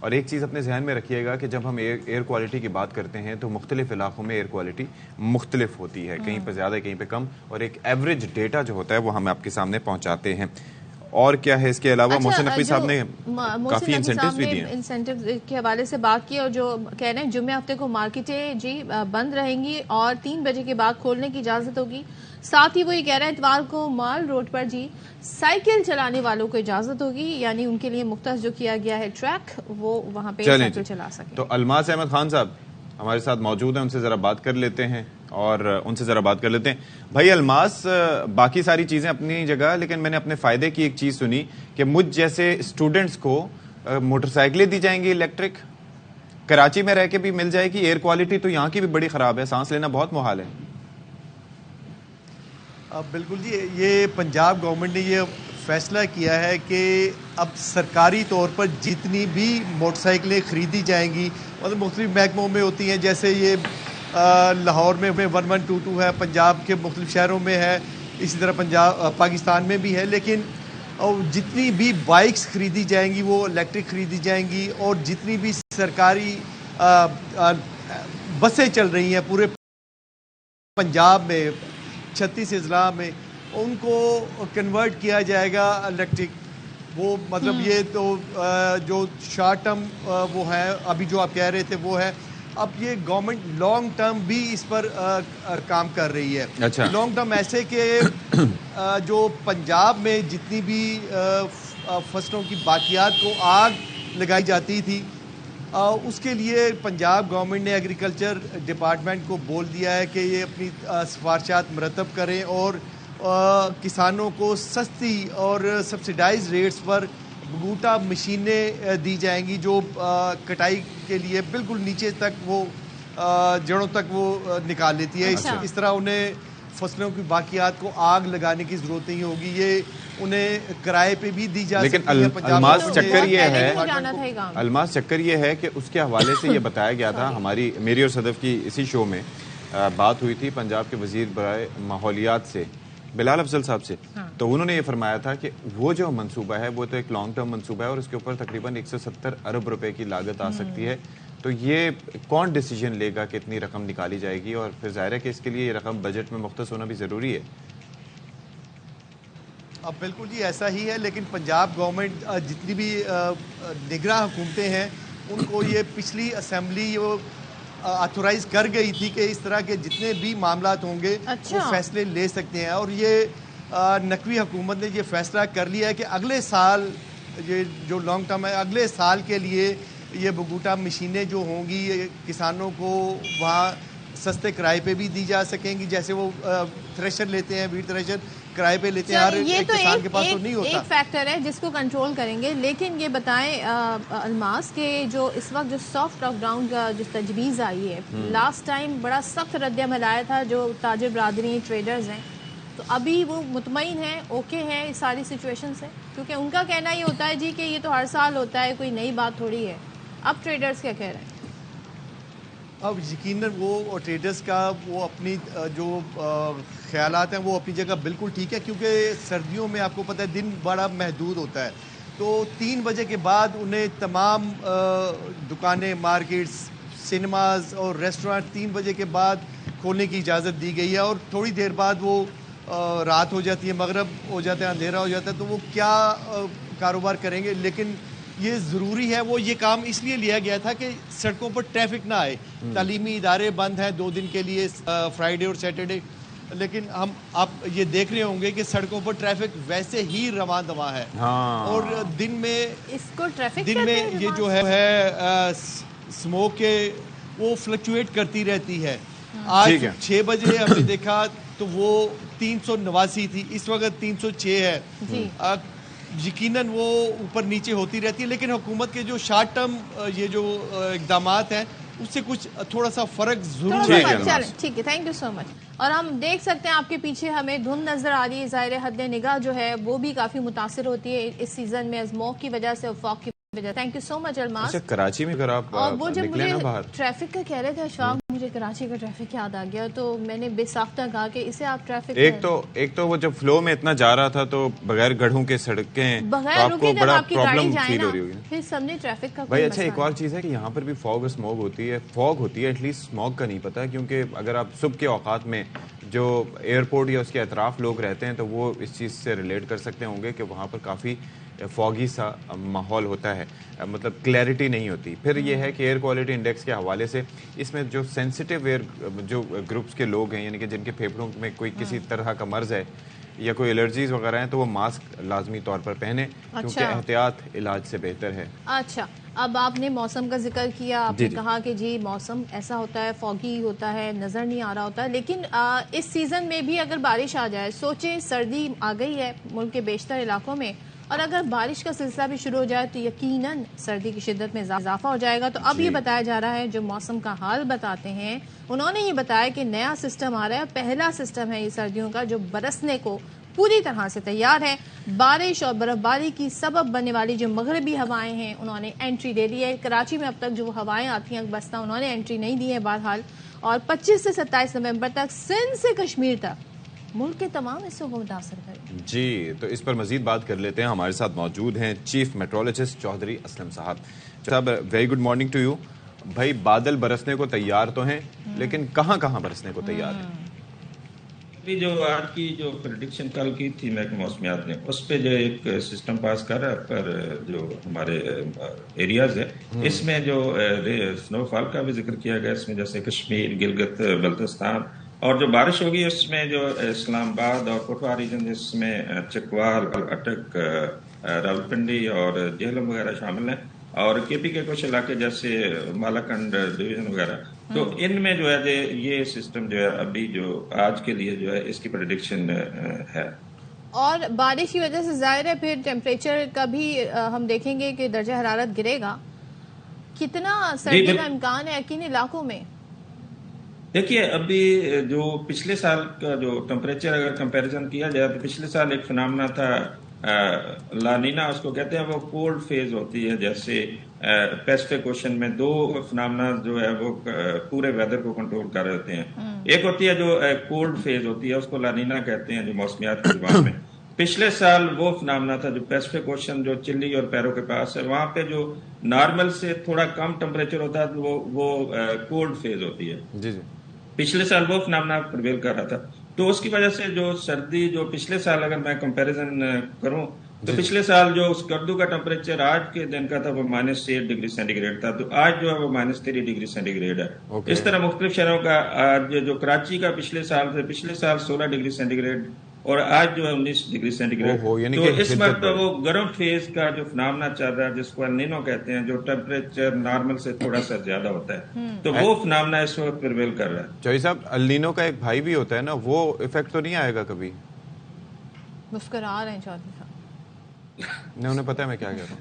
اور ایک چیز اپنے ذہن میں رکھیے گا کہ جب ہم ایئر کوالٹی کی بات کرتے ہیں تو مختلف علاقوں میں ایئر کوالٹی مختلف ہوتی ہے, کہیں پہ زیادہ کہیں پہ کم, اور ایک ایوریج ڈیٹا جو ہوتا ہے وہ ہم آپ کے سامنے پہنچاتے ہیں. اور کیا ہے اس کے علاوہ محسن نقوی صاحب نے کافی انسینٹیوز بھی دیے, انسینٹیو کے حوالے سے بات کی, اور جو کہہ رہے ہیں جمعے ہفتے کو مارکیٹیں جی بند رہیں گی اور 3 بجے کے بعد کھولنے کی اجازت ہوگی. ساتھ ہی وہ یہ کہہ رہے ہیں اتوار کو مال روڈ پر جی سائیکل چلانے والوں کو اجازت ہوگی, یعنی ان کے لیے مختص جو کیا گیا ہے ٹریک وہ وہاں پہ سائیکل چلا سکیں. تو الماس احمد خان صاحب ہمارے ساتھ موجود ہیں, ان سے ذرا بات کر لیتے ہیں بھائی الماس, باقی ساری چیزیں اپنی جگہ, لیکن میں نے اپنے فائدے کی ایک چیز سنی کہ مجھ جیسے اسٹوڈنٹس کو موٹر سائیکلیں دی جائیں گی الیکٹرک, کراچی میں رہ کے بھی مل جائے گی. ایئر کوالٹی تو یہاں کی بھی بڑی خراب ہے, سانس لینا بہت محال ہے. بالکل جی, یہ پنجاب گورنمنٹ نے یہ فیصلہ کیا ہے کہ اب سرکاری طور پر جتنی بھی موٹر سائیکلیں خریدی جائیں گی, مطلب مختلف محکموں میں ہوتی ہیں, جیسے یہ لاہور میں 1122 ہے, پنجاب کے مختلف شہروں میں ہے, اسی طرح پاکستان میں بھی ہے, لیکن جتنی بھی بائکس خریدی جائیں گی وہ الیکٹرک خریدی جائیں گی, اور جتنی بھی سرکاری بسیں چل رہی ہیں پورے پنجاب میں 36 اضلاع میں, ان کو کنورٹ کیا جائے گا الیکٹرک. وہ مطلب یہ تو جو شارٹ ٹرم وہ ہے, ابھی جو آپ کہہ رہے تھے وہ ہے. اب یہ گورنمنٹ لانگ ٹرم بھی اس پر کام کر رہی ہے. لانگ ٹرم ایسے کہ جو پنجاب میں جتنی بھی فصلوں کی باقیات کو آگ لگائی جاتی تھی, اس کے لیے پنجاب گورنمنٹ نے ایگریکلچر ڈپارٹمنٹ کو بول دیا ہے کہ یہ اپنی سفارشات مرتب کریں اور کسانوں کو سستی اور سبسیڈائز ریٹس پر بگوٹا مشینیں دی جائیں گی, جو کٹائی کے لیے بالکل نیچے تک وہ جڑوں تک وہ نکال لیتی ہے. اس طرح انہیں فصلوں کی باقیات کو آگ لگانے کی ضرورت نہیں ہوگی. یہ انہیں کرائے پہ بھی دی جا سکتی ہے. لیکن الماس چکر یہ ہے کہ اس کے حوالے سے یہ بتایا گیا تھا, میری اور صدف کی اسی شو میں بات ہوئی تھی پنجاب کے وزیر برائے ماحولیات سے, بلال افضل صاحب سے, تو انہوں نے یہ فرمایا تھا کہ وہ جو منصوبہ ہے وہ تو ایک لانگ ٹرم منصوبہ ہے اور اس کے اوپر تقریباً 170 ارب روپے کی لاگت آ سکتی ہے. تو یہ کون ڈیسیجن لے گا کہ اتنی رقم نکالی جائے گی, اور پھر ظاہر ہے کہ اس کے لیے یہ رقم بجٹ میں مختص ہونا بھی ضروری ہے. اب بالکل جی ایسا ہی ہے, لیکن پنجاب گورنمنٹ جتنی بھی نگراں حکومتیں ہیں ان کو یہ پچھلی اسمبلی آتھورائز کر گئی تھی کہ اس طرح کے جتنے بھی معاملات ہوں گے وہ فیصلے لے سکتے ہیں. اور یہ نقوی حکومت نے یہ فیصلہ کر لیا ہے کہ اگلے سال یہ جو لانگ ٹرم ہے, اگلے سال کے لیے یہ بگوٹا مشینیں جو ہوں گی کسانوں کو وہاں سستے کرائے پہ بھی دی جا سکیں گی. جیسے وہ تھریشر لیتے ہیں, ویٹ تھریشر کرائے پہ لیتے ہیں, ہر ایک کسان کے پاس تو نہیں ہوتا. ایک فیکٹر ہے جس کو کنٹرول کریں گے. لیکن یہ بتائیں الماس کے جو اس وقت جو سافٹ لاک ڈاؤن کا جو تجویز آئی ہے, لاسٹ ٹائم بڑا سخت رد عمل آیا تھا جو تاجر برادری ٹریڈرز ہیں, تو ابھی وہ مطمئن ہیں, اوکے ہیں اس ساری سچویشن سے؟ کیونکہ ان کا کہنا یہ ہوتا ہے جی کہ یہ تو ہر سال ہوتا ہے, کوئی نئی بات تھوڑی ہے. اب ٹریڈرز کیا کہہ رہے ہیں؟ اب یقیناً وہ ٹریڈرز کا وہ اپنی جو خیالات ہیں وہ اپنی جگہ بالکل ٹھیک ہے, کیونکہ سردیوں میں آپ کو پتہ ہے دن بڑا محدود ہوتا ہے, تو 3 بجے کے بعد انہیں تمام دکانیں, مارکیٹس, سنیماز اور ریسٹورانٹ 3 بجے کے بعد کھولنے کی اجازت دی گئی ہے. اور تھوڑی دیر بعد وہ رات ہو جاتی ہے, مغرب ہو جاتا ہے, اندھیرا ہو جاتا ہے, تو وہ کیا کاروبار کریں گے. لیکن یہ ضروری ہے, وہ یہ کام اس لیے لیا گیا تھا کہ سڑکوں پر ٹریفک نہ آئے. تعلیمی ادارے بند ہیں 2 دن کے لیے, فرائیڈے اور سیٹرڈے, لیکن آپ یہ دیکھ رہے ہوں گے کہ سڑکوں پر ٹریفک ویسے ہی رواں دواں ہے. اور دن میں یہ جو ہے سموک کے وہ فلکچویٹ کرتی رہتی ہے. آج 6 بجے ہم نے دیکھا تو وہ 389 تھی, اس وقت 306 ہے. یقیناً وہ اوپر نیچے ہوتی رہتی ہے, لیکن حکومت کے جو شارٹ ٹرم یہ جو اقدامات ہیں اس سے کچھ تھوڑا سا فرق ضرور ہے. ٹھیک ہے, تھینک یو سو مچ. اور ہم دیکھ سکتے ہیں آپ کے پیچھے ہمیں دھند نظر آ رہی ہے, ظاہر حد نگاہ جو ہے وہ بھی کافی متاثر ہوتی ہے اس سیزن میں اسموگ کی وجہ سے, فاگ کی تھینک یو سو مچ الماس. اچھا کراچی میں اگر آپ وہ جب نکلے نا مجھے باہر ٹریفک کا کہہ رہے تھے اشفاق, مجھے کراچی کا ٹریفک یاد آ گیا, تو میں نے بے ساختہ کہا کہ اسے آپ ٹریفک ایک تو وہ جب فلو میں اتنا جا رہا تھا تو بغیر گڑھوں کے سڑکیں بغیر آپ کو بڑا پرابلم جائے فیل نا ہو رہی ہوگی پھر سب نے ٹریفک کا. بھائی اچھا ایک اور چیز ہے کہ یہاں پر بھی فوگ اور اسموگ ہوتی ہے. فوگ ہوتی ہے ایٹ لیسٹ, اسموگ کا نہیں پتا, کیونکہ اگر آپ صبح کے اوقات میں جو ایئرپورٹ یا اس کے اطراف لوگ رہتے ہیں تو وہ اس چیز سے ریلیٹ کر سکتے ہوں گے کہ وہاں پر کافی فوگی سا ماحول ہوتا ہے, مطلب کلیئرٹی نہیں ہوتی. پھر یہ ہے کہ ایئر کوالٹی انڈیکس کے حوالے سے اس میں جو سینسٹیو ایئر جو گروپس کے لوگ ہیں, یعنی کہ جن کے پھیپھڑوں میں کوئی کسی طرح کا مرض ہے یا کوئی الرجیز وغیرہ ہیں, تو وہ ماسک لازمی طور پر پہنے, کیونکہ احتیاط علاج سے بہتر ہے. اچھا, اب آپ نے موسم کا ذکر کیا, آپ نے کہا کہ جی موسم ایسا ہوتا ہے, فوگی ہوتا ہے, نظر نہیں آ رہا ہوتا, لیکن اس سیزن میں بھی اگر بارش آ جائے, سوچیں سردی آ گئی ہے ملک کے بیشتر علاقوں میں, اور اگر بارش کا سلسلہ بھی شروع ہو جائے تو یقیناً سردی کی شدت میں اضافہ ہو جائے گا. تو اب یہ بتایا جا رہا ہے, جو موسم کا حال بتاتے ہیں انہوں نے یہ بتایا کہ نیا سسٹم آ رہا ہے, پہلا سسٹم ہے یہ سردیوں کا جو برسنے کو پوری طرح سے تیار ہے. بارش اور برف باری کی سبب بننے والی جو مغربی ہوائیں ہیں انہوں نے انٹری دے دی ہے. کراچی میں اب تک جو ہوائیں آتی ہیں بستہ انہوں نے انٹری نہیں دی ہے بہرحال, اور 25 سے 27 نومبر تک سندھ سے کشمیر تک ملک کے تمام حصوں کو متاثر کرے. جی, تو اس پر مزید بات کر لیتے ہیں. ہمارے ساتھ موجود ہیں چیف میٹرولوجسٹ چودھری اسلم صاحب. صاحب very good morning to you. بھائی بادل برسنے کو تیار تو ہیں, لیکن کہاں کہاں برسنے کو تیار ہیں؟ ابھی جو آج کی جو پریڈکشن کل کی تھی محکمہ موسمیات نے, اس پہ جو ایک سسٹم پاس کر رہا ہے پر جو ہمارے ایریاز ہے اس میں جو سنو فال کا بھی ذکر کیا گیا, اس میں جیسے کشمیر, گلگت بلتستان, اور جو بارش ہوگی اس میں جو اسلام آباد اور کوٹوا ریجن جس میں چکوال, اٹک, راولپنڈی اور جہلم وغیرہ شامل ہیں, اور کے پی کے کچھ علاقے جیسے مالاکنڈ ڈویژن وغیرہ, تو ان میں جو ہے یہ سسٹم جو ہے ابھی جو آج کے لیے جو ہے اس کی پریڈکشن ہے. اور بارش کی وجہ سے ظاہر ہے پھر ٹیمپریچر کا بھی ہم دیکھیں گے کہ درجہ حرارت گرے گا. کتنا سردی کا امکان ہے کن علاقوں میں؟ دیکھیے ابھی جو پچھلے سال کا جو ٹمپریچر اگر کمپیریزن کیا جائے تو پچھلے سال ایک فنامنا تھا لانینا اس کو کہتے ہیں, وہ کولڈ فیز ہوتی ہے. جیسے پیسفک اوشن میں دو فنامنا جو ہے وہ پورے ویدر کو کنٹرول کر رہے ہوتے ہیں. ایک ہوتی ہے جو کولڈ فیز ہوتی ہے, اس کو لانینا کہتے ہیں جو موسمیات کی زبان میں. پچھلے سال وہ فنامنا تھا جو پیسفک اوشن جو چلی اور پیرو کے پاس ہے, وہاں پہ جو نارمل سے تھوڑا کم ٹمپریچر ہوتا ہے وہ کولڈ فیز ہوتی ہے. جی جی, پچھلے سال وہ فنامنا پرویل کر رہا تھا, تو اس کی وجہ سے جو سردی جو پچھلے سال اگر میں کمپیریزن کروں تو پچھلے سال جو اس گردو کا ٹمپریچر آج کے دن کا تھا وہ -8 ڈگری سینٹی گریڈ تھا, تو آج جو ہے وہ -3 ڈگری سینٹی گریڈ ہے. اس طرح مختلف شہروں کا آج جو کراچی کا پچھلے سال 16 ڈگری سینٹی گریڈ اور آج جو ہے 19 ڈگری سینٹی گریڈ. تو اس وقت وہ گرم فیز کا جو فنامنا چل رہا ہے جس کو النینو کہتے ہیں, جو ٹمپریچر نارمل سے تھوڑا سا زیادہ ہوتا ہے, تو وہ فنامنا اس وقت پرویل کر رہا ہے. چوہدری صاحب النینو کا ایک بھائی بھی ہوتا ہے نا, وہ افیکٹ تو نہیں آئے گا کبھی؟ مسکرا رہے ہیں چودھری صاحب. نہیں, انہیں پتا ہے میں کیا کہہ رہا ہوں.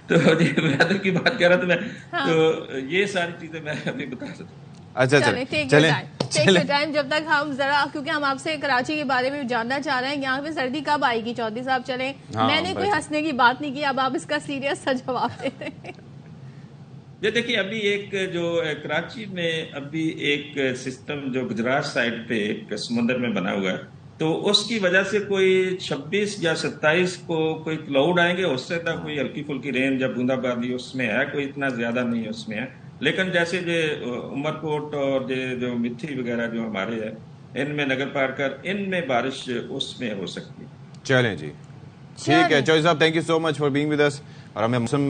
تو ویدر کی بات کر رہا تھا میں, تو یہ ساری چیزیں میں ابھی بتا سکتا ہوں. اچھا چلیں ٹائم, جب تک ہم ذرا, کیونکہ ہم آپ سے کراچی کے بارے میں جاننا چاہ رہے ہیں یہاں پہ سردی کب آئے گی. چودھری صاحب چلیں, میں نے کوئی ہنسنے کی بات نہیں کی, اب آپ اس کا سیریس سا جواب دیتے ہیں. دیکھیے ابھی ایک جو کراچی میں ابھی ایک سسٹم جو گجرات سائڈ پہ ایک سمندر میں بنا ہوا ہے, تو اس کی وجہ سے کوئی 26 یا 27 کو کوئی کلاؤڈ آئیں گے, اس سے تک کوئی ہلکی پھلکی رین یا بوندا باندی اس میں ہے, کوئی اتنا زیادہ نہیں اس میں ہے. لیکن جیسے جو عمر کوٹ اور جو متھی وغیرہ جو ہمارے ہیں ان میں نگر پارکر, ان میں بارش اس میں ہو سکتی ہے. چلیں جی, ٹھیک ہے. چوہدری صاحب thank you so much for being with us. اور ہمیں موسم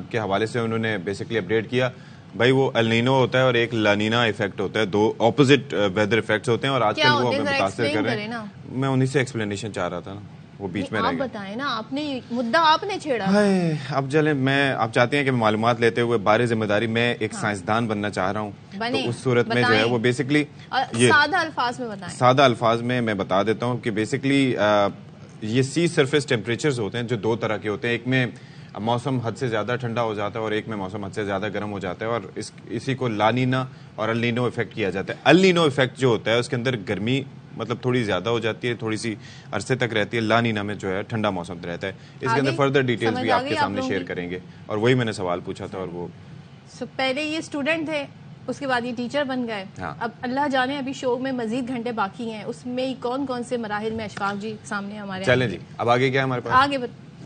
کے حوالے سے انہوں نے بیسکلی اپڈیٹ کیا. بھائی وہ النینو ہوتا ہے اور ایک لانینا ایفیکٹ ہوتا ہے, دو اپوزٹ ویدر ایفیکٹس ہوتے ہیں, اور آج کل وہ ہمیں متاثر کر رہے ہیں. میں انہی سے ایکسپلینیشن چاہ رہا تھا نا, وہ بیچ میں رہ گیا. آپ بتائیں نا, آپ نے مدعا آپ نے چھیڑا. اب چلیں, میں آپ چاہتے ہیں کہ معلومات لیتے ہوئے بارے ذمہ داری, میں ایک سائنسدان بننا چاہ رہا ہوں, تو اس صورت میں جو ہے وہ بیسکلی سادہ الفاظ میں بتائیں. سادہ الفاظ میں بتا دیتا ہوں کہ بیسکلی یہ سی سرفیس ٹیمپریچرز ہوتے ہیں جو دو طرح کے ہوتے ہیں. ایک میں موسم حد سے زیادہ ٹھنڈا ہو جاتا ہے اور ایک میں موسم حد سے زیادہ گرم ہو جاتا ہے, اور اسی کو لانینا اور النینو افیکٹ کیا جاتا ہے. النینو افیکٹ جو ہوتا ہے اس کے اندر گرمی مطلب تھوڑی زیادہ ہو جاتی ہے, تھوڑی سی عرصے تک رہتی ہے. لا نینا میں جو ہے ٹھنڈا موسم رہتا ہے. اس کے اندر فردر ڈیٹیلز بھی آپ کے سامنے شیئر کریں گے, اور وہی میں نے سوال پوچھا تھا. اور وہ پہلے یہ اسٹوڈنٹ تھے, اس کے بعد یہ ٹیچر بن گئے. اب اللہ جانے ابھی شو میں مزید گھنٹے باقی ہیں, اس میں کون کون سے مراحل میں اشفاق جی سامنے ہمارے. چلیں جی, اب آگے کیا ہے ہمارے پاس؟ آگے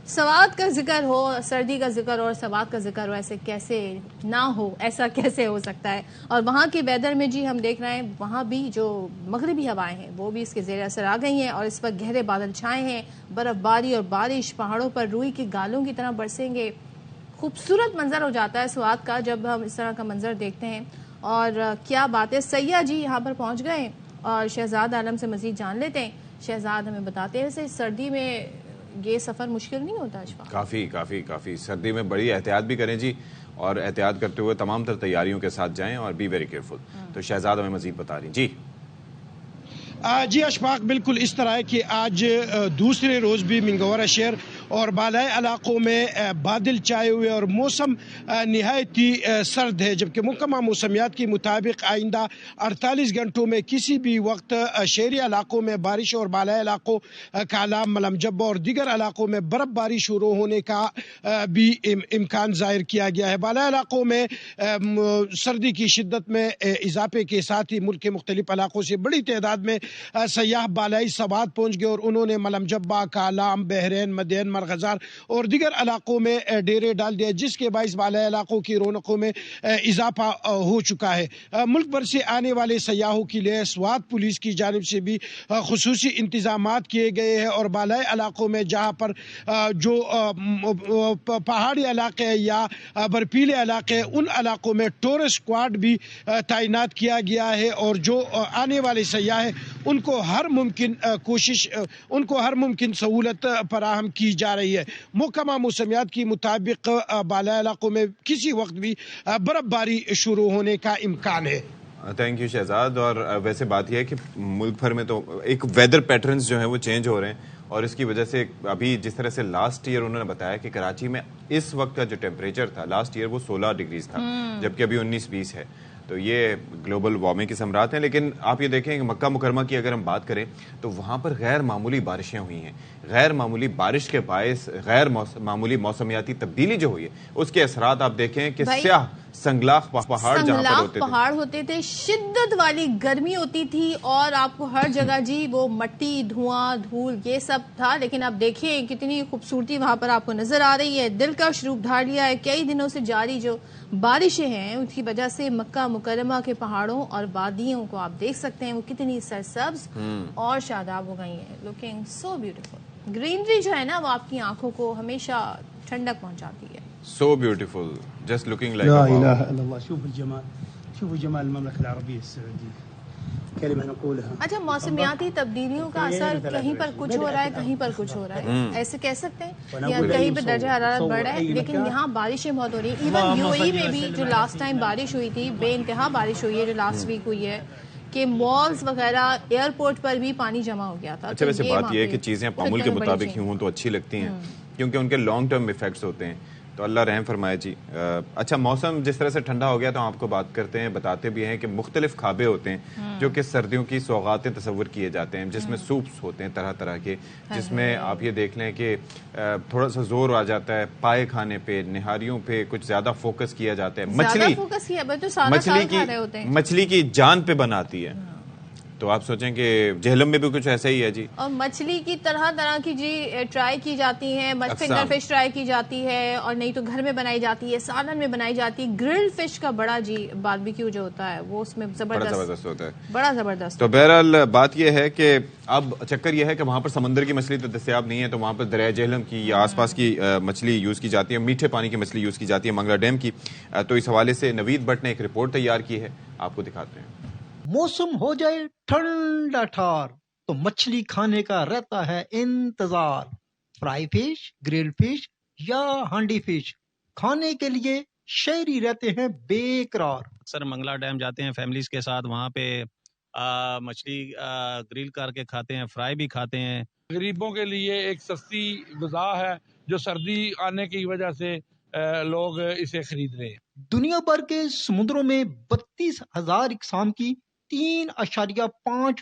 سوات کا ذکر ہو, سردی کا ذکر ہو اور سوات کا ذکر ہو, ایسے کیسے نہ ہو, ایسا کیسے ہو سکتا ہے. اور وہاں کے ویدر میں جی ہم دیکھ رہے ہیں وہاں بھی جو مغربی ہوائیں ہیں وہ بھی اس کے زیر اثر آ گئی ہیں, اور اس وقت گہرے بادل چھائے ہیں, برف باری اور بارش پہاڑوں پر روئی کے گالوں کی طرح برسیں گے. خوبصورت منظر ہو جاتا ہے سوات کا جب ہم اس طرح کا منظر دیکھتے ہیں. اور کیا بات ہے, سیاح جی یہاں پر پہنچ گئے اور شہزاد عالم سے مزید جان لیتے ہیں. شہزاد ہمیں بتاتے ہیں ویسے سردی میں یہ سفر مشکل نہیں ہوتا اشفاق؟ کافی سردی میں بڑی احتیاط بھی کریں جی, اور احتیاط کرتے ہوئے تمام تر تیاریوں کے ساتھ جائیں, اور بی ویری کیئرفل. تو شہزاد ہمیں مزید بتا رہی جی. جی اشفاق, بالکل اس طرح ہے کہ آج دوسرے روز بھی منگورہ شہر اور بالائی علاقوں میں بادل چھائے ہوئے اور موسم نہایت ہی سرد ہے, جبکہ محکمہ موسمیات کے مطابق آئندہ 48 گھنٹوں میں کسی بھی وقت شہری علاقوں میں بارش اور بالائی علاقوں کالا, ملم جبہ اور دیگر علاقوں میں برف باری شروع ہونے کا بھی امکان ظاہر کیا گیا ہے. بالائی علاقوں میں سردی کی شدت میں اضافے کے ساتھ ہی ملک کے مختلف علاقوں سے بڑی تعداد میں سیاح بالائی سوات پہنچ گئے, اور انہوں نے ملم جبہ, کالام, بحرین, مدین, مرغزار اور دیگر علاقوں میں ڈیرے ڈال دیا, جس کے باعث بالائی علاقوں کی رونقوں میں اضافہ ہو چکا ہے. ملک بھر سے آنے والے سیاحوں کے لیے سوات پولیس کی جانب سے بھی خصوصی انتظامات کیے گئے ہیں, اور بالائی علاقوں میں جہاں پر جو پہاڑی علاقے یا برفیلے علاقے, ان علاقوں میں ٹورسٹ اسکواڈ بھی تعینات کیا گیا ہے, اور جو آنے والے سیاح ہیں ان کو ہر ممکن سہولت فراہم کی جا رہی ہے. محکمہ موسمیات کے مطابق بالائی علاقوں میں کسی وقت بھی برف باری شروع ہونے کا امکان ہے. Thank you Shahzad. اور ویسے بات یہ ہے کہ ملک بھر میں تو ایک ویدر پیٹرنز جو ہیں وہ چینج ہو رہے ہیں, اور اس کی وجہ سے ابھی جس طرح سے لاسٹ ایئر انہوں نے بتایا کہ کراچی میں اس وقت کا جو ٹیمپریچر تھا لاسٹ ایئر وہ 16 ڈگریز تھا, جبکہ ابھی 19-20 ہے. تو یہ گلوبل وارمنگ کی ثمرات ہیں. لیکن آپ یہ دیکھیں کہ مکہ مکرمہ کی اگر ہم بات کریں تو وہاں پر غیر معمولی بارشیں ہوئی ہیں. غیر معمولی بارش کے باعث غیر معمولی موسمیاتی تبدیلی جو ہوئی ہے اس کے اثرات آپ دیکھیں کہ سیاہ سنگلاخ پہاڑ ہوتے تھے, شدت والی گرمی ہوتی تھی, اور آپ کو ہر جگہ جی وہ مٹی, دھواں, دھول یہ سب تھا. لیکن اب دیکھیں کتنی خوبصورتی وہاں پر آپ کو نظر آ رہی ہے, دلکش روپ دھار لیا ہے. کئی دنوں سے جاری جو بارشیں ہیں ان کی وجہ سے مکہ مکرمہ کے پہاڑوں اور وادیوں کو آپ دیکھ سکتے ہیں وہ کتنی سرسبز اور شاداب ہو گئی ہیں. Looking so beautiful. گرینری جو ہے نا وہ آپ کی آنکھوں کو ہمیشہ ٹھنڈک پہنچاتی ہے. So beautiful, just looking like لا الہ الا اللہ. شوفوا جمال المملکہ العربیہ السعودیہ. اچھا, موسمیاتی تبدیلیوں کا اثر کہیں پر کچھ ہو رہا ہے, کہیں پر کچھ ہو رہا ہے, ایسے کہہ سکتے ہیں, یا کہیں پہ درجہ حرارت بڑھ رہا ہے, لیکن یہاں بارشیں بہت ہو رہی ہیں. ایون یو اے میں بھی جو لاسٹ ٹائم بارش ہوئی تھی, بے انتہا بارش ہوئی ہے جو لاسٹ ویک ہوئی ہے, کہ مالز وغیرہ ایئرپورٹ پر بھی پانی جمع ہو گیا تھا. اچھا, ویسے بات یہ ہے کہ چیزیں معمول کے مطابق ہی ہوں تو اچھی لگتی ہیں, کیونکہ ان کے لانگ ٹرم ایفیکٹس ہوتے ہیں. تو اللہ رحم فرمائے جی. اچھا, موسم جس طرح سے ٹھنڈا ہو گیا تو آپ کو بات کرتے ہیں, بتاتے بھی ہیں کہ مختلف کھابے ہوتے ہیں جو کہ سردیوں کی سوغاتیں تصور کیے جاتے ہیں, جس میں سوپس ہوتے ہیں طرح طرح کے, جس میں آپ یہ دیکھ لیں کہ تھوڑا سا زور آ جاتا ہے پائے کھانے پہ, نہاریوں پہ کچھ زیادہ فوکس کیا جاتا ہے. مچھلی کی جان پہ بناتی ہے. تو آپ سوچیں کہ جہلم میں بھی کچھ ایسا ہی ہے جی, اور مچھلی کی طرح طرح کی جی ٹرائی کی جاتی ہیں, فنگر فش ٹرائی کی جاتی ہے, اور نہیں تو گھر میں بنائی جاتی ہے, سالن میں بنائی جاتی ہے. گرلڈ فش کا بڑا جی باربیکیو جو ہوتا ہے وہ اس میں زبردست ہوتا ہے, بڑا زبردست. تو بہرحال بات یہ ہے کہ اب چکر یہ ہے کہ وہاں پر سمندر کی مچھلی تو دستیاب نہیں ہے, تو وہاں پر دریائے جہلم کی یا آس پاس کی مچھلی یوز کی جاتی ہے, میٹھے پانی کی مچھلی یوز کی جاتی ہے, منگلا ڈیم کی. تو اس حوالے سے نوید بٹ نے ایک رپورٹ تیار کی ہے, آپ کو دکھاتے ہیں. موسم ہو جائے ٹھنڈا ٹھار تو مچھلی کھانے کا رہتا ہے انتظار. فرائی فش, گرل فش یا ہانڈی فش کھانے کے لیے شہری رہتے ہیں بے قرار. اکثر منگلا ڈیم جاتے ہیں فیملیز کے ساتھ, وہاں پہ مچھلی گرل کر کے کھاتے ہیں, فرائی بھی کھاتے ہیں. غریبوں کے لیے ایک سستی غذا ہے جو سردی آنے کی وجہ سے لوگ اسے خرید رہے ہیں. دنیا بھر کے سمندروں میں 32,000 اقسام کی 3.5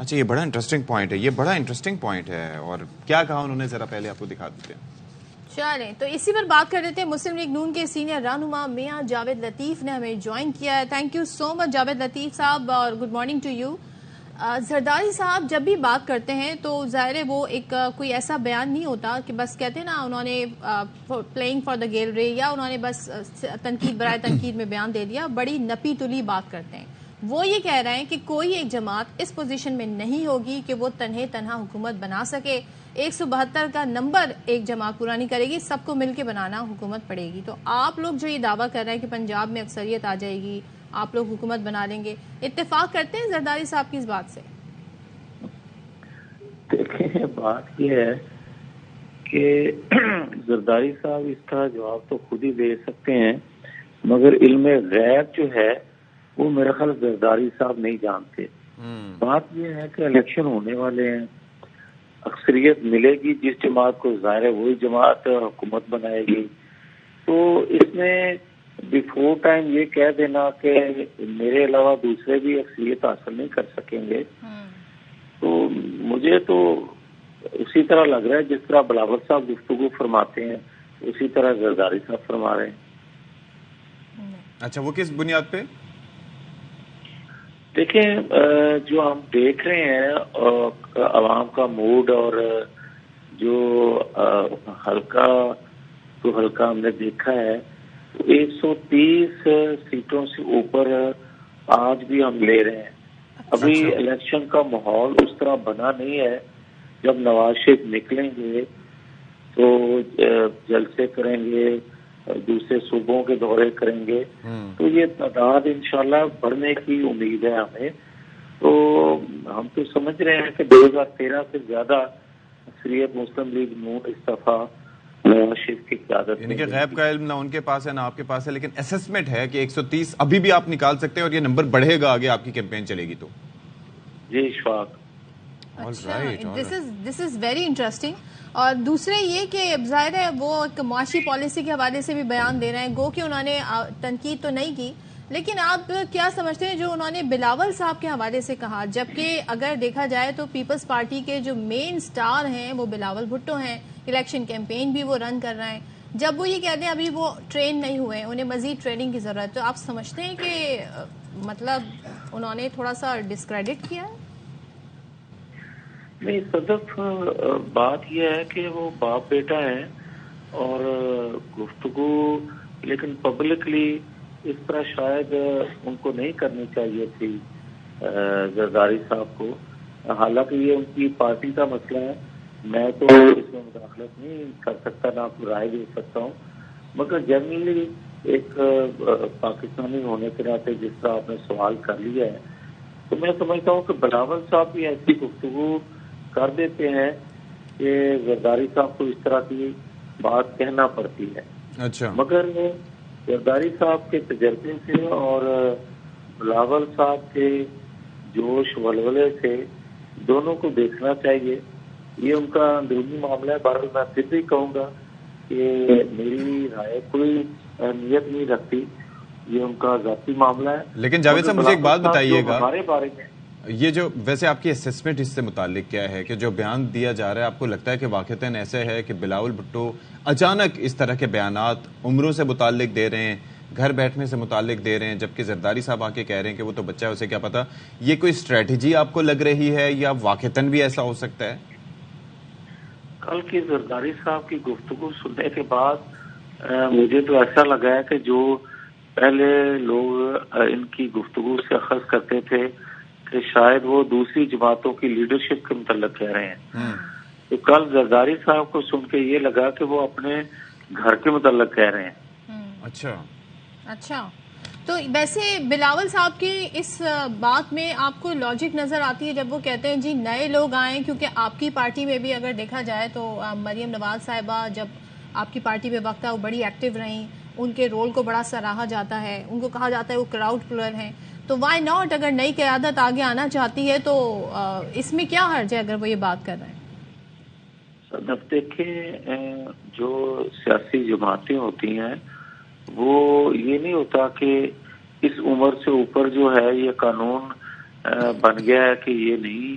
اچھا یہ بڑا انٹرسٹنگ پوائنٹ ہے، یہ بڑا انٹرسٹنگ پوائنٹ ہے. اور کیا کہا انہوں نے ذرا پہلے آپ کو دکھا دیتے ہیں. چلیں تو اسی پر بات کر لیتے ہیں. مسلم لیگ نون کے سینئر رہنما میاں جاوید لطیف نے ہمیں جوائن کیا ہے. Thank you so much Javed Latif صاحب اور good morning to you. Zardari صاحب جب بھی بات کرتے ہیں تو ظاہر ہے وہ ایک کوئی ایسا بیان نہیں ہوتا کہ بس کہتے ہیں نا انہوں نے پلینگ فار دا گیلری یا انہوں نے بس تنقید برائے تنقید میں بیان دے دیا. بڑی نپی تلی بات کرتے ہیں. وہ یہ کہہ رہے ہیں کہ کوئی ایک جماعت اس پوزیشن میں نہیں ہوگی کہ وہ تنہا حکومت بنا سکے. 172 کا نمبر ایک جماعت پورا نہیں کرے گی، سب کو مل کے بنانا حکومت پڑے گی. تو آپ لوگ جو یہ دعویٰ کر رہے ہیں کہ پنجاب میں اکثریت آ جائے گی، آپ لوگ حکومت بنا لیں گے، اتفاق کرتے ہیں زرداری صاحب کی اس بات سے؟ دیکھیں بات یہ ہے کہ زرداری صاحب اس کا جواب تو خود ہی دے سکتے ہیں، مگر علم غیب جو ہے وہ میرا خیال زرداری صاحب نہیں جانتے. بات یہ ہے کہ الیکشن ہونے والے ہیں، اکثریت ملے گی جس جماعت کو، ظاہر ہے وہی جماعت حکومت بنائے گی. تو اس میں بیفور ٹائم یہ کہہ دینا کہ میرے علاوہ دوسرے بھی اکثریت حاصل نہیں کر سکیں گے، تو مجھے تو اسی طرح لگ رہا ہے جس طرح بلاول صاحب گفتگو فرماتے ہیں اسی طرح زرداری صاحب فرما رہے ہیں. اچھا وہ کس بنیاد پہ؟ دیکھیں جو ہم دیکھ رہے ہیں عوام کا موڈ اور جو ہلکا ہم نے دیکھا ہے، 130 سیٹوں سے اوپر آج بھی ہم لے رہے ہیں. ابھی الیکشن کا ماحول اس طرح بنا نہیں ہے. جب نواز شریف نکلیں گے تو جلسے کریں گے، دوسرے صوبوں کے دورے کریں گے، تو یہ تعداد انشاءاللہ بڑھنے کی امید ہے ہمیں. تو ہم تو سمجھ رہے ہیں کہ 2013 سے زیادہ اکثریت مسلم لیگ نون استعفیٰ نواز شریف کی قیادت، یعنی کہ غیب کا علم نہ ان کے پاس ہے نہ آپ کے پاس ہے، لیکن اسسمنٹ ہے کہ 130 ابھی بھی آپ نکال سکتے ہیں اور یہ نمبر بڑھے گا آگے آپ کی کیمپین چلے گی. تو جی اشفاق، دس از ویری انٹرسٹنگ. اور دوسرے یہ کہ ظاہر ہے وہ ایک معاشی پالیسی کے حوالے سے بھی بیان دے رہے ہیں. گو کہ انہوں نے تنقید تو نہیں کی، لیکن آپ کیا سمجھتے ہیں جو انہوں نے بلاول صاحب کے حوالے سے کہا، جبکہ اگر دیکھا جائے تو پیپلز پارٹی کے جو مین سٹار ہیں وہ بلاول بھٹو ہیں، الیکشن کیمپین بھی وہ رن کر رہے ہیں. جب وہ یہ کہتے ہیں ابھی وہ ٹرین نہیں ہوئے، انہیں مزید ٹریننگ کی ضرورت، تو آپ سمجھتے ہیں کہ مطلب انہوں نے تھوڑا سا ڈسکریڈٹ کیا ہے؟ نہیں صدف، بات یہ ہے کہ وہ باپ بیٹا ہے اور گفتگو لیکن پبلکلی اس طرح شاید ان کو نہیں کرنی چاہیے تھی زرداری صاحب کو. حالانکہ یہ ان کی پارٹی کا مسئلہ ہے، میں تو اس میں مداخلت نہیں کر سکتا، نہ آپ کو رائے دے سکتا ہوں. مگر جنرلی ایک پاکستانی ہونے کے ناطے جس طرح آپ نے سوال کر لیا ہے، تو میں سمجھتا ہوں کہ بلاول صاحب بھی ایسی گفتگو کر دیتے ہیں کہ زرداری صاحب کو اس طرح کی بات کہنا پڑتی ہے. اچھا، مگر زرداری صاحب کے تجربے سے اور بلاول صاحب کے جوش ولولے سے دونوں کو دیکھنا چاہیے. یہ ان کا اندرونی معاملہ ہے. بہرحال میں پھر بھی کہوں گا کہ میری رائے کوئی اہمیت نہیں رکھتی، یہ ان کا ذاتی معاملہ ہے. لیکن جاوید صاحب مجھے ایک بات بتائیے گا، ہمارے بارے میں یہ جو ویسے آپ کی اسسمنٹ اس سے متعلق کیا ہے کہ جو بیان دیا جا رہا ہے، آپ کو لگتا ہے کہ واقعتاً ایسے ہے کہ بلاول بھٹو اچانک اس طرح کے بیانات عمروں سے متعلق دے رہے ہیں، گھر بیٹھنے سے متعلق دے رہے ہیں، جبکہ زرداری صاحب آ کے کہہ رہے ہیں کہ وہ تو بچہ ہے اسے کیا پتا؟ یہ کوئی اسٹریٹجی آپ کو لگ رہی ہے یا واقعتاً بھی ایسا ہو سکتا ہے؟ کل کی زرداری صاحب کی گفتگو سننے کے بعد مجھے تو ایسا لگا ہے کہ جو پہلے لوگ ان کی گفتگو سے اخذ کرتے تھے کہ شاید وہ دوسری جماعتوں کی لیڈرشپ کے متعلق کہہ رہے ہیں، تو کل زرداری صاحب کو سن کے یہ لگا کہ وہ اپنے گھر کے متعلق کہہ رہے ہیں. اچھا تو ویسے بلاول صاحب کی اس بات میں آپ کو لاجک نظر آتی ہے جب وہ کہتے ہیں جی نئے لوگ آئیں، کیونکہ آپ کی پارٹی میں بھی اگر دیکھا جائے تو مریم نواز صاحبہ جب آپ کی پارٹی میں وقت تھا وہ بڑی ایکٹیو رہیں، ان کے رول کو بڑا سراہا جاتا ہے، ان کو کہا جاتا ہے وہ کراؤڈ پلر ہیں. تو وائی ناٹ، اگر نئی قیادت آگے آنا چاہتی ہے تو اس میں کیا حرج ہے اگر وہ یہ بات کر رہے ہیں؟ صدف دیکھیں، جو سیاسی جماعتیں ہوتی ہیں وہ یہ نہیں ہوتا کہ اس عمر سے اوپر جو ہے یہ قانون بن گیا ہے کہ یہ نہیں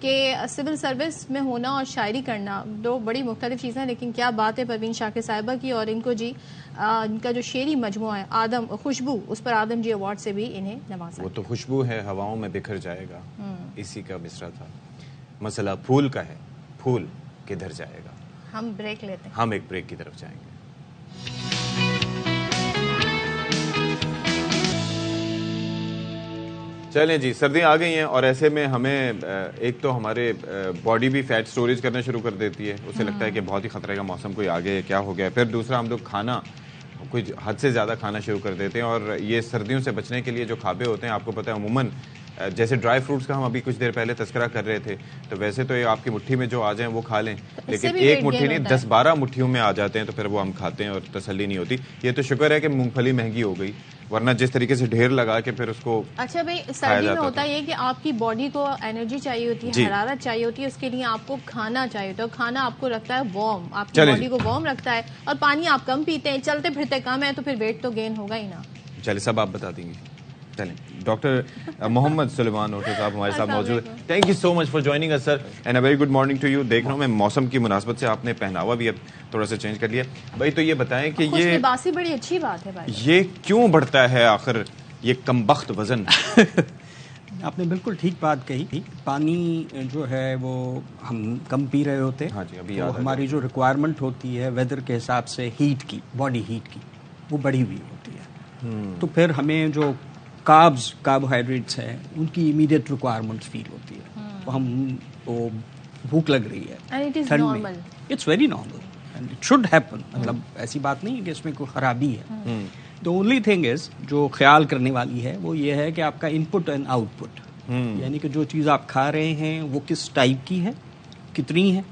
کہ سول سروس میں ہونا اور شاعری کرنا دو بڑی مختلف چیزیں ہیں، لیکن کیا بات ہے پروین شاکر صاحبہ کی، اور ان کو جی ان کا جو شعری مجموعہ ہے آدم خوشبو، اس پر آدم جی ایوارڈ سے بھی انہیں نوازا. وہ تو خوشبو ہے ہواؤں میں بکھر جائے گا، اسی کا مصرع تھا. مسئلہ پھول کا ہے، پھول کدھر جائے گا. ہم بریک لیتے ہیں، ہم ایک بریک کی طرف جائیں گے. چلیں جی، سردیاں آ گئی ہیں اور ایسے میں ہمیں ایک تو ہمارے باڈی بھی فیٹ سٹوریج کرنا شروع کر دیتی ہے، اسے لگتا ہے کہ بہت ہی خطرے کا موسم کوئی آگے ہے، کیا ہو گیا. پھر دوسرا ہم لوگ کھانا کچھ حد سے زیادہ کھانا شروع کر دیتے ہیں، اور یہ سردیوں سے بچنے کے لیے جو کھابے ہوتے ہیں آپ کو پتہ ہے عموماً جیسے ڈرائی فروٹس کا ہم ابھی کچھ دیر پہلے تذکرہ کر رہے تھے، تو ویسے تو یہ آپ کی مٹھی میں جو آ جائیں وہ کھا لیں، لیکن ایک مٹھی نہیں 10-12 مٹھیوں میں آ جاتے ہیں تو پھر وہ ہم کھاتے ہیں اور تسلی نہیں ہوتی. یہ تو شکر ہے کہ مونگ پھلی مہنگی ہو گئی، ورنہ جس طریقے سے ڈھیر لگا کے پھر اس کو. اچھا بھائی، سردی میں ہوتا ہے کہ آپ کی باڈی کو انرجی چاہیے ہوتی ہے، حرارت چاہیے ہوتی ہے، اس کے لیے آپ کو کھانا چاہیے ہوتا ہے، کھانا آپ کو رکھتا ہے وارم، آپ کی باڈی کو وارم رکھتا ہے، اور پانی آپ کم پیتے ہیں، چلتے پھرتے کم ہے، تو پھر ویٹ تو گین ہوگا ہی نا. چلے سب آپ بتا دیں گے. چلیں ڈاکٹر محمد سلیمان اوٹو صاحب ہمارے ساتھ موجود ہیں. Thank you so much for joining us sir and a very good morning to you. دیکھ رہا ہوں میں موسم کی مناسبت سے آپ نے پہناوا بھی اب تھوڑا سا چینج کر لیا. بھائی تو یہ بتائیں کہ یہ لباسی بڑی اچھی بات ہے بھائی، یہ کیوں بڑھتا ہے آخر یہ کمبخت وزن؟ آپ نے بالکل ٹھیک بات کہی. پانی جو ہے وہ ہم کم پی رہے ہوتے ہیں. ہاں جی، ابھی ہماری جو ریکوائرمنٹ ہوتی ہے ویدر کے حساب سے ہیٹ کی، باڈی ہیٹ کی، وہ بڑھی ہوئی ہوتی ہے. تو پھر ہمیں جو کاربوہائیڈریٹس ہیں ان کی امیڈیٹ ریکوائرمنٹ فیل ہوتی ہے. تو ہم وہ بھوک لگ رہی ہے ٹھنڈ میں. It's very normal and it should happen. مطلب ایسی بات نہیں ہے کہ اس میں کوئی خرابی ہے. The only thing is جو خیال کرنے والی ہے وہ یہ ہے کہ آپ کا ان پٹ اینڈ آؤٹ پٹ، یعنی کہ جو چیز آپ کھا رہے ہیں وہ کس ٹائپ کی ہے، کتنی ہے،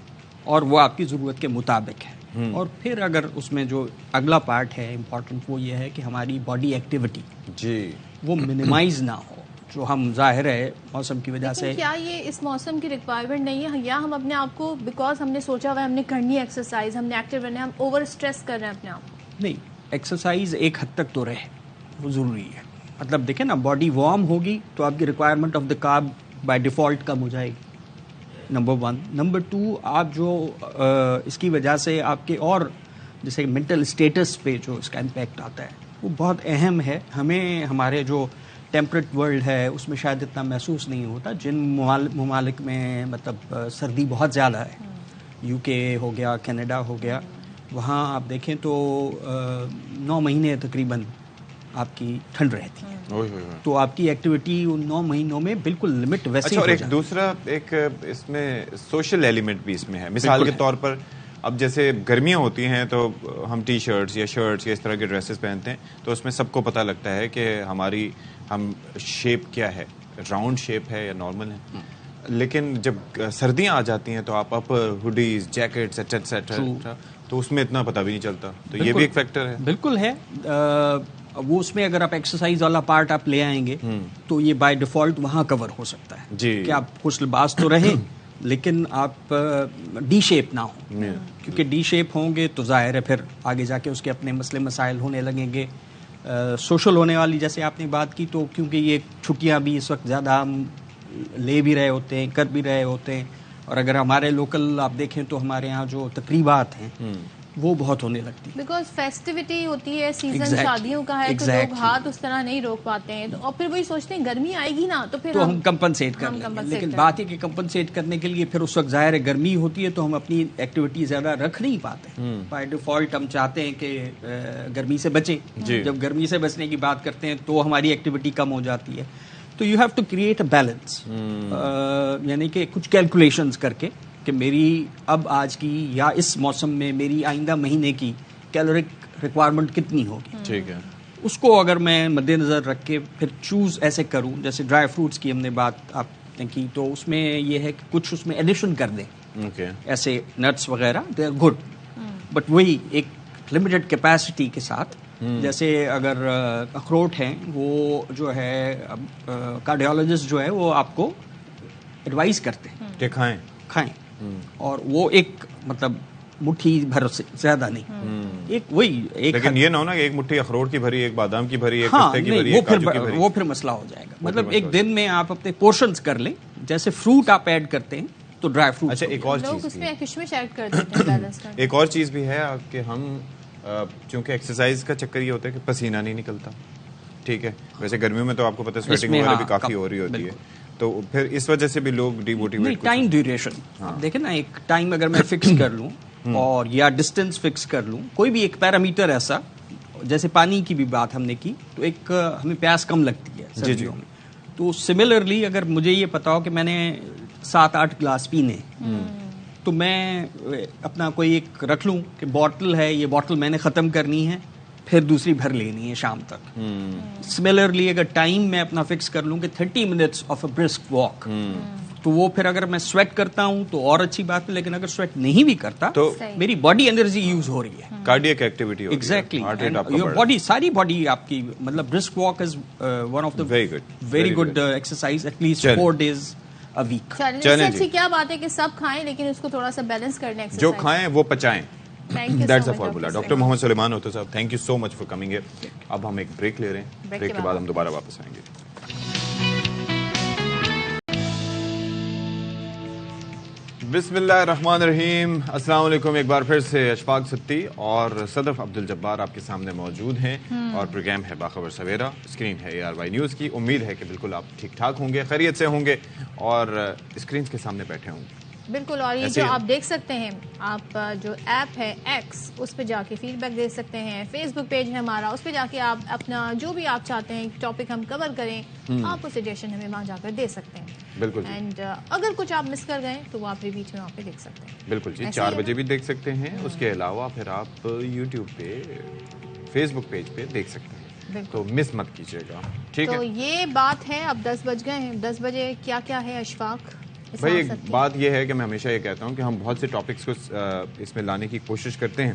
اور وہ آپ کی ضرورت کے مطابق ہے. اور پھر اگر اس میں جو اگلا پارٹ ہے امپورٹنٹ وہ یہ ہے کہ ہماری باڈی ایکٹیویٹی جی وہ منیمائز نہ ہو، جو ہم ظاہر ہے موسم کی وجہ سے. کیا یہ اس موسم کی ریکوائرمنٹ نہیں ہے، یا ہم اپنے آپ کو بیکاز ہم نے سوچا ہوا ہے ہم نے کرنی ہے ایکسرسائز، ہم نے ایکٹیو رہنا ہے، ہم اوور اسٹریس کر رہے ہیں اپنے آپ کو؟ نہیں، ایکسرسائز ایک حد تک تو رہے، وہ ضروری ہے. مطلب دیکھیں نا، باڈی وارم ہوگی تو آپ کی requirement of the carb by default کم ہو جائے گی، نمبر 1. نمبر 2، آپ جو اس کی وجہ سے آپ کے اور جیسے مینٹل اسٹیٹس پہ جو اس کا امپیکٹ آتا ہے وہ بہت اہم ہے. ہمیں ہمارے جو ٹیمپریٹ ورلڈ ہے اس میں شاید اتنا محسوس نہیں ہوتا. جن ممالک میں مطلب سردی بہت زیادہ ہے، یو کے ہو گیا، کینیڈا ہو گیا، وہاں آپ دیکھیں تو 9 مہینے تقریباً آپ کی ٹھنڈ رہتی ہے. تو آپ کی ایکٹیویٹی ان 9 مہینوں میں بالکل لمٹ ویسے ہی. اور ایک دوسرا ایک اس میں سوشل ایلیمنٹ بھی اس میں ہے. مثال کے طور پر اب جیسے گرمیاں ہوتی ہیں تو ہم ٹی شرٹس یا شرٹس یا اس طرح کے ڈریسز پہنتے ہیں تو اس میں سب کو پتہ لگتا ہے کہ ہماری شیپ کیا ہے، راؤنڈ شیپ ہے یا نارمل ہے. لیکن جب سردیاں آ جاتی ہیں تو آپ ہوڈیز، جیکٹس ایٹسٹرا، تو اس میں اتنا پتہ بھی نہیں چلتا. تو یہ بھی ایک فیکٹر ہے. بالکل ہے. وہ اس میں اگر آپ ایکسرسائز والا پارٹ آپ لے آئیں گے تو یہ بائی ڈیفالٹ وہاں کور ہو سکتا ہے کہ آپ خوش لباس تو رہیں لیکن آپ ڈی شیپ نہ ہوں. کیونکہ ڈی شیپ ہوں گے تو ظاہر ہے پھر آگے جا کے اس کے اپنے مسئلے مسائل ہونے لگیں گے. سوشل ہونے والی جیسے آپ نے بات کی، تو کیونکہ یہ چھٹیاں بھی اس وقت زیادہ ہم لے بھی رہے ہوتے ہیں، کر بھی رہے ہوتے ہیں، اور اگر ہمارے لوکل آپ دیکھیں تو ہمارے ہاں جو تقریبات ہیں وہ بہت ہونے لگتی ہے. بیکاز فیسٹیوٹی ہوتی ہے، سیزن شادیوں کا ہے، تو لوگ ہاتھ اس طرح نہیں روک پاتے ہیں، اور پھر وہی سوچتے ہیں گرمی آئے گی نا تو پھر ہم کمپنسیٹ کر لیں گے. لیکن بات ہے کہ کمپنسیٹ کرنے کے لیے پھر اس وقت ظاہر ہے گرمی ہوتی ہے تو ہم اپنی ایکٹیویٹی زیادہ رکھ نہیں پاتے. بائی ڈیفالٹ ہم چاہتے ہیں کہ گرمی سے بچیں. جب گرمی سے بچنے کی بات کرتے ہیں تو ہماری ایکٹیویٹی کم ہو جاتی ہے. تو you have to create a balance, یعنی کہ کچھ کیلکولیشنز کر کے کہ میری اب آج کی یا اس موسم میں میری آئندہ مہینے کی کیلورک ریکوائرمنٹ کتنی ہوگی. ٹھیک ہے. اس کو اگر میں مد نظر رکھ کے پھر چوز ایسے کروں، جیسے ڈرائی فروٹس کی ہم نے بات آپ نے کی، تو اس میں یہ ہے کہ کچھ اس میں ایڈیشن کر دیں. ایسے نٹس وغیرہ دے آر گڈ، بٹ وہی ایک لمیٹڈ کیپیسٹی کے ساتھ. جیسے اگر اخروٹ ہیں وہ جو ہے کارڈیولوجسٹ جو ہے وہ آپ کو ایڈوائز کرتے ہیں کہ کھائیں، اور وہ ایک مطلب مٹھی بھر سے زیادہ نہیں، ایک وہی ایک. لیکن یہ نہ ہونا کہ ایک مٹھی اخروٹ کی بھری، ایک بادام کی بھری، ایک پستے کی بھری، ایک کاجو کی بھری، وہ پھر مسئلہ ہو جائے گا. مطلب ایک دن میں آپ اپنے پورشنز کر لیں جیسے فروٹ آپ ایڈ کرتے ہیں تو ڈرائی فروٹ. اچھا ایک اور لوگ چیز اس میں کشمش ایڈ کر دیتے ہیں بیلنس کرنے. ایک اور چیز بھی ہے کہ ہم چونکہ ایکسرسائز کا چکر یہ ہوتا ہے کہ پسینہ نہیں نکلتا, ٹھیک ہے, ویسے گرمیوں میں تو آپ کو پتہ ہے سویٹنگ وغیرہ بھی کافی ہو رہی ہوتی ہے, تو پھر اس وجہ سے بھی لوگ ڈی موٹیویٹ. ٹائم ڈیوریشن دیکھیں نا, ایک ٹائم اگر میں فکس کر لوں اور یا ڈسٹینس فکس کر لوں, کوئی بھی ایک پیرامیٹر ایسا, جیسے پانی کی بھی بات ہم نے کی, تو ایک ہمیں پیاس کم لگتی ہے سردیوں میں, تو سملرلی اگر مجھے یہ پتا ہو کہ میں نے 7-8 گلاس پینے, تو میں اپنا کوئی ایک رکھ لوں کہ بوٹل ہے, یہ بوٹل میں نے ختم کرنی ہے, پھر دوسری بھر لینی ہے شام تک. سملرلی اگر ٹائم میں اپنا فکس کر لوں کہ 30 minutes of a brisk walk, تو وہ پھر اگر میں سویٹ کرتا ہوں تو اور اچھی بات ہے, لیکن اگر سویٹ نہیں بھی کرتا تو میری باڈی انرجی یوز ہو رہی ہے, cardiac activity exactly, your body, ساری باڈی آپ کی, مطلب brisk walk is one of the very good exercise at least 4 days a week. اچھی کیا بات ہے کہ سب کھائیں لیکن اس کو تھوڑا سا بیلنس کرنے, جو کھائیں وہ پچائیں. That's the formula. ڈاکٹر محمد سلیمان ہوتا صاحب, thank you so much for coming here. اب ہم ایک بریک لے رہے ہیں, بریک کے بعد ہم دوبارہ واپس آئیں گے. بسم اللہ الرحمن الرحیم. السلام علیکم ایک بار پھر سے. اشفاق ستی اور صدف عبد الجبار آپ کے سامنے موجود ہیں, اور پروگرام ہے باخبر سویرا. اسکرین ہے ARY نیوز کی. امید ہے کہ بالکل آپ ٹھیک ٹھاک ہوں گے, خیریت سے ہوں گے, اور اسکرین کے سامنے بیٹھے ہوں گے. بالکل, اور یہ جو آپ دیکھ سکتے ہیں, آپ جو ایپ ہے ایکس, اس پہ جا کے فیڈ بیک دے سکتے ہیں. فیس بک پیج ہے ہمارا, اس پہ جا کے آپ اپنا جو بھی آپ چاہتے ہیں ٹاپک ہم کور کریں, آپ کو سجیشن ہمیں وہاں جا کر دے سکتے ہیں. بالکل, اینڈ اگر کچھ آپ مس کر گئے تو وہ آپ ریپیٹ میں وہاں پہ دیکھ سکتے ہیں. بالکل جی, 4 بجے بھی دیکھ سکتے ہیں. اس کے علاوہ پھر آپ یوٹیوب پہ, فیس بک پیج پہ دیکھ سکتے ہیں, تو مس مت کیجیے گا, ٹھیک ہے. تو یہ بات ہے, اب 10 بج گئے ہیں. 10 بجے کیا کیا ہے اشفاق؟ بھائی ایک بات یہ ہے کہ میں ہمیشہ یہ کہتا ہوں کہ ہم بہت سے ٹاپکس کو اس میں لانے کی کوشش کرتے ہیں,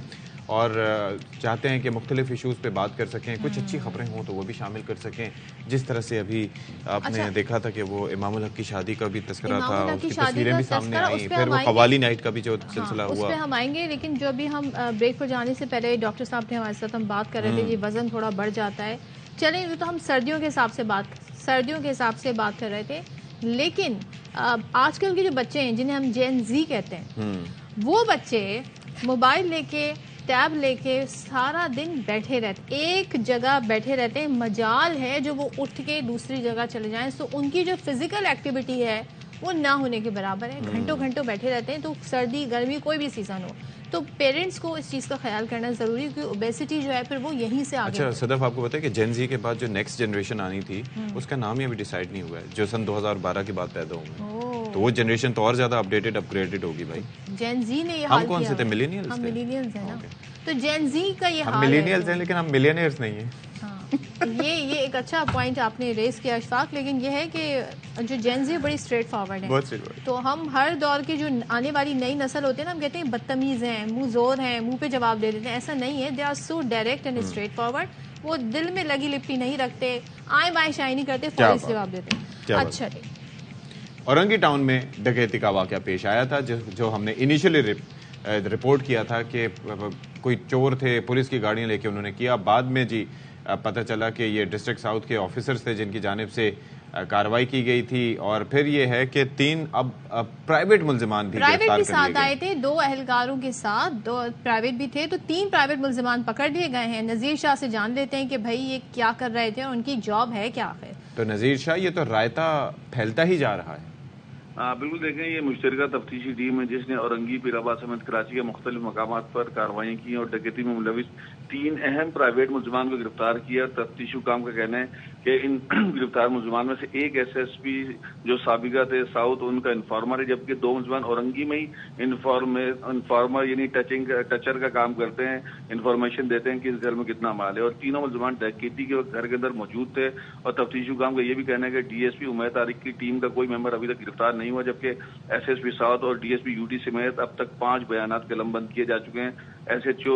اور چاہتے ہیں کہ مختلف ایشوز پہ بات کر سکیں, کچھ اچھی خبریں ہوں تو وہ بھی شامل کر سکیں. جس طرح سے ابھی آپ نے دیکھا تھا کہ وہ امام الحق کی شادی کا بھی تذکرہ تھا, اس کی تصویریں بھی سامنے آئیں, پھر وہ قوالی نائٹ کا بھی جو سلسلہ ہوا, اس پہ ہم آئیں گے. لیکن جو ابھی ہم بریک پر جانے سے پہلے ڈاکٹر صاحب نے ہمارے ساتھ ہم بات کر رہے تھے, یہ وزن تھوڑا بڑھ جاتا ہے. چلیں, تو ہم سردیوں کے حساب سے بات کر رہے تھے, لیکن آج کل کے جو بچے ہیں جنہیں ہم جین زی کہتے ہیں, وہ بچے موبائل لے کے, ٹیب لے کے سارا دن بیٹھے رہتے, ایک جگہ بیٹھے رہتے ہیں. مجال ہے جو وہ اٹھ کے دوسری جگہ چلے جائیں, تو ان کی جو فزیکل ایکٹیویٹی ہے وہ نہ ہونے کے برابر ہے. گھنٹوں گھنٹوں بیٹھے رہتے ہیں. تو سردی گرمی کوئی بھی سیزن ہو, تو پیرنٹس کو اس چیز کا خیال کرنا ضروری ہے, کیونکہ اوبیسٹی جو ہے پھر وہ یہیں سے آگے. اچھا صدف, آپ کو پتا ہے کہ جین زی کے بعد جو نیکسٹ جنریشن آنی تھی, اس کا نام ہی ابھی ڈیسائیڈ نہیں ہوا ہے, جو سن 2012 کے بعد پیدا ہوئے, تو وہ جنریشن تو اور زیادہ اپڈیٹڈ اپ گریڈڈ ہوگی. بھائی جین زی نے یہ ہم کون سے تھے, ملینیلز؟ ہم ملینیلز ہیں نا. تو جین زی کا یہ حال ہے, ہم ملینیلز ہیں لیکن ہم ملینئرز نہیں ہیں. یہ ایک اچھا پوائنٹ آپ نے ریز کیا اشفاق. لیکن یہ ہے کہ جو جین زی بڑی اسٹریٹ فارورڈ ہے, تو ہم ہر دور کی جو آنے والی نئی نسل ہوتی ہے نا, ہم کہتے ہیں بدتمیز ہیں, منہ زور ہیں, منہ پہ جواب دے دیتے ہیں. ایسا نہیں ہے, they are so direct and straightforward. وہ دل میں لگی لپٹی نہیں رکھتے, آئیں بائیں شائیں نہیں کرتے, فوری جواب دیتے ہیں. اچھا جی, اورنگی ٹاؤن میں ڈکیتی کا واقعہ پیش آیا تھا, جو ہم نے انیشلی رپورٹ کیا تھا کہ کوئی چور تھے, پولیس کی گاڑیاں لے کے انہوں نے کیا. بعد میں جی پتہ چلا کہ یہ ڈسٹرکٹ ساؤتھ کے آفیسرز تھے جن کی جانب سے کارروائی کی گئی تھی. اور پھر یہ ہے کہ 3 اب پرائیویٹ ملزمان بھی گرفتار کر ساتھ آئے تھے, 2 اہلکاروں کے ساتھ, 2 پرائیویٹ بھی تھے, تو 3 پرائیویٹ ملزمان پکڑ لیے گئے ہیں. نذیر شاہ سے جان لیتے ہیں کہ بھائی یہ کیا کر رہے تھے اور ان کی جاب ہے کیا آخر. تو نذیر شاہ, یہ تو رائتا پھیلتا ہی جا رہا ہے. بالکل, دیکھیں یہ مشترکہ تفتیشی ٹیم ہے جس نے اورنگی, پیر آباد سمیت کراچی کے مختلف مقامات پر کارروائیاں کی اور ڈکیتی میں ملوث 3 اہم پرائیویٹ ملزمان کو گرفتار کیا. تفتیشی حکام کا کہنا ہے کہ ان گرفتار ملزمان میں سے ایک SSP جو سابقہ تھے ساؤتھ, ان کا انفارمر ہے, جبکہ 2 ملزمان اورنگی میں ہی انفارمر یعنی ٹچر کا کام کرتے ہیں, انفارمیشن دیتے ہیں کہ اس گھر میں کتنا مال ہے. اور تینوں ملزمان ڈکیتی کے وقت گھر کے اندر موجود تھے. اور تفتیشی حکام کا یہ بھی کہنا ہے کہ DSP عمیر طارق کی ٹیم کا کوئی ممبر ابھی تک گرفتار نہیں ہوا, جبکہ SSP ساؤتھ اور DSP UT سمیت اب تک 5 بیانات قلم بند کیے جا چکے ہیں. SHO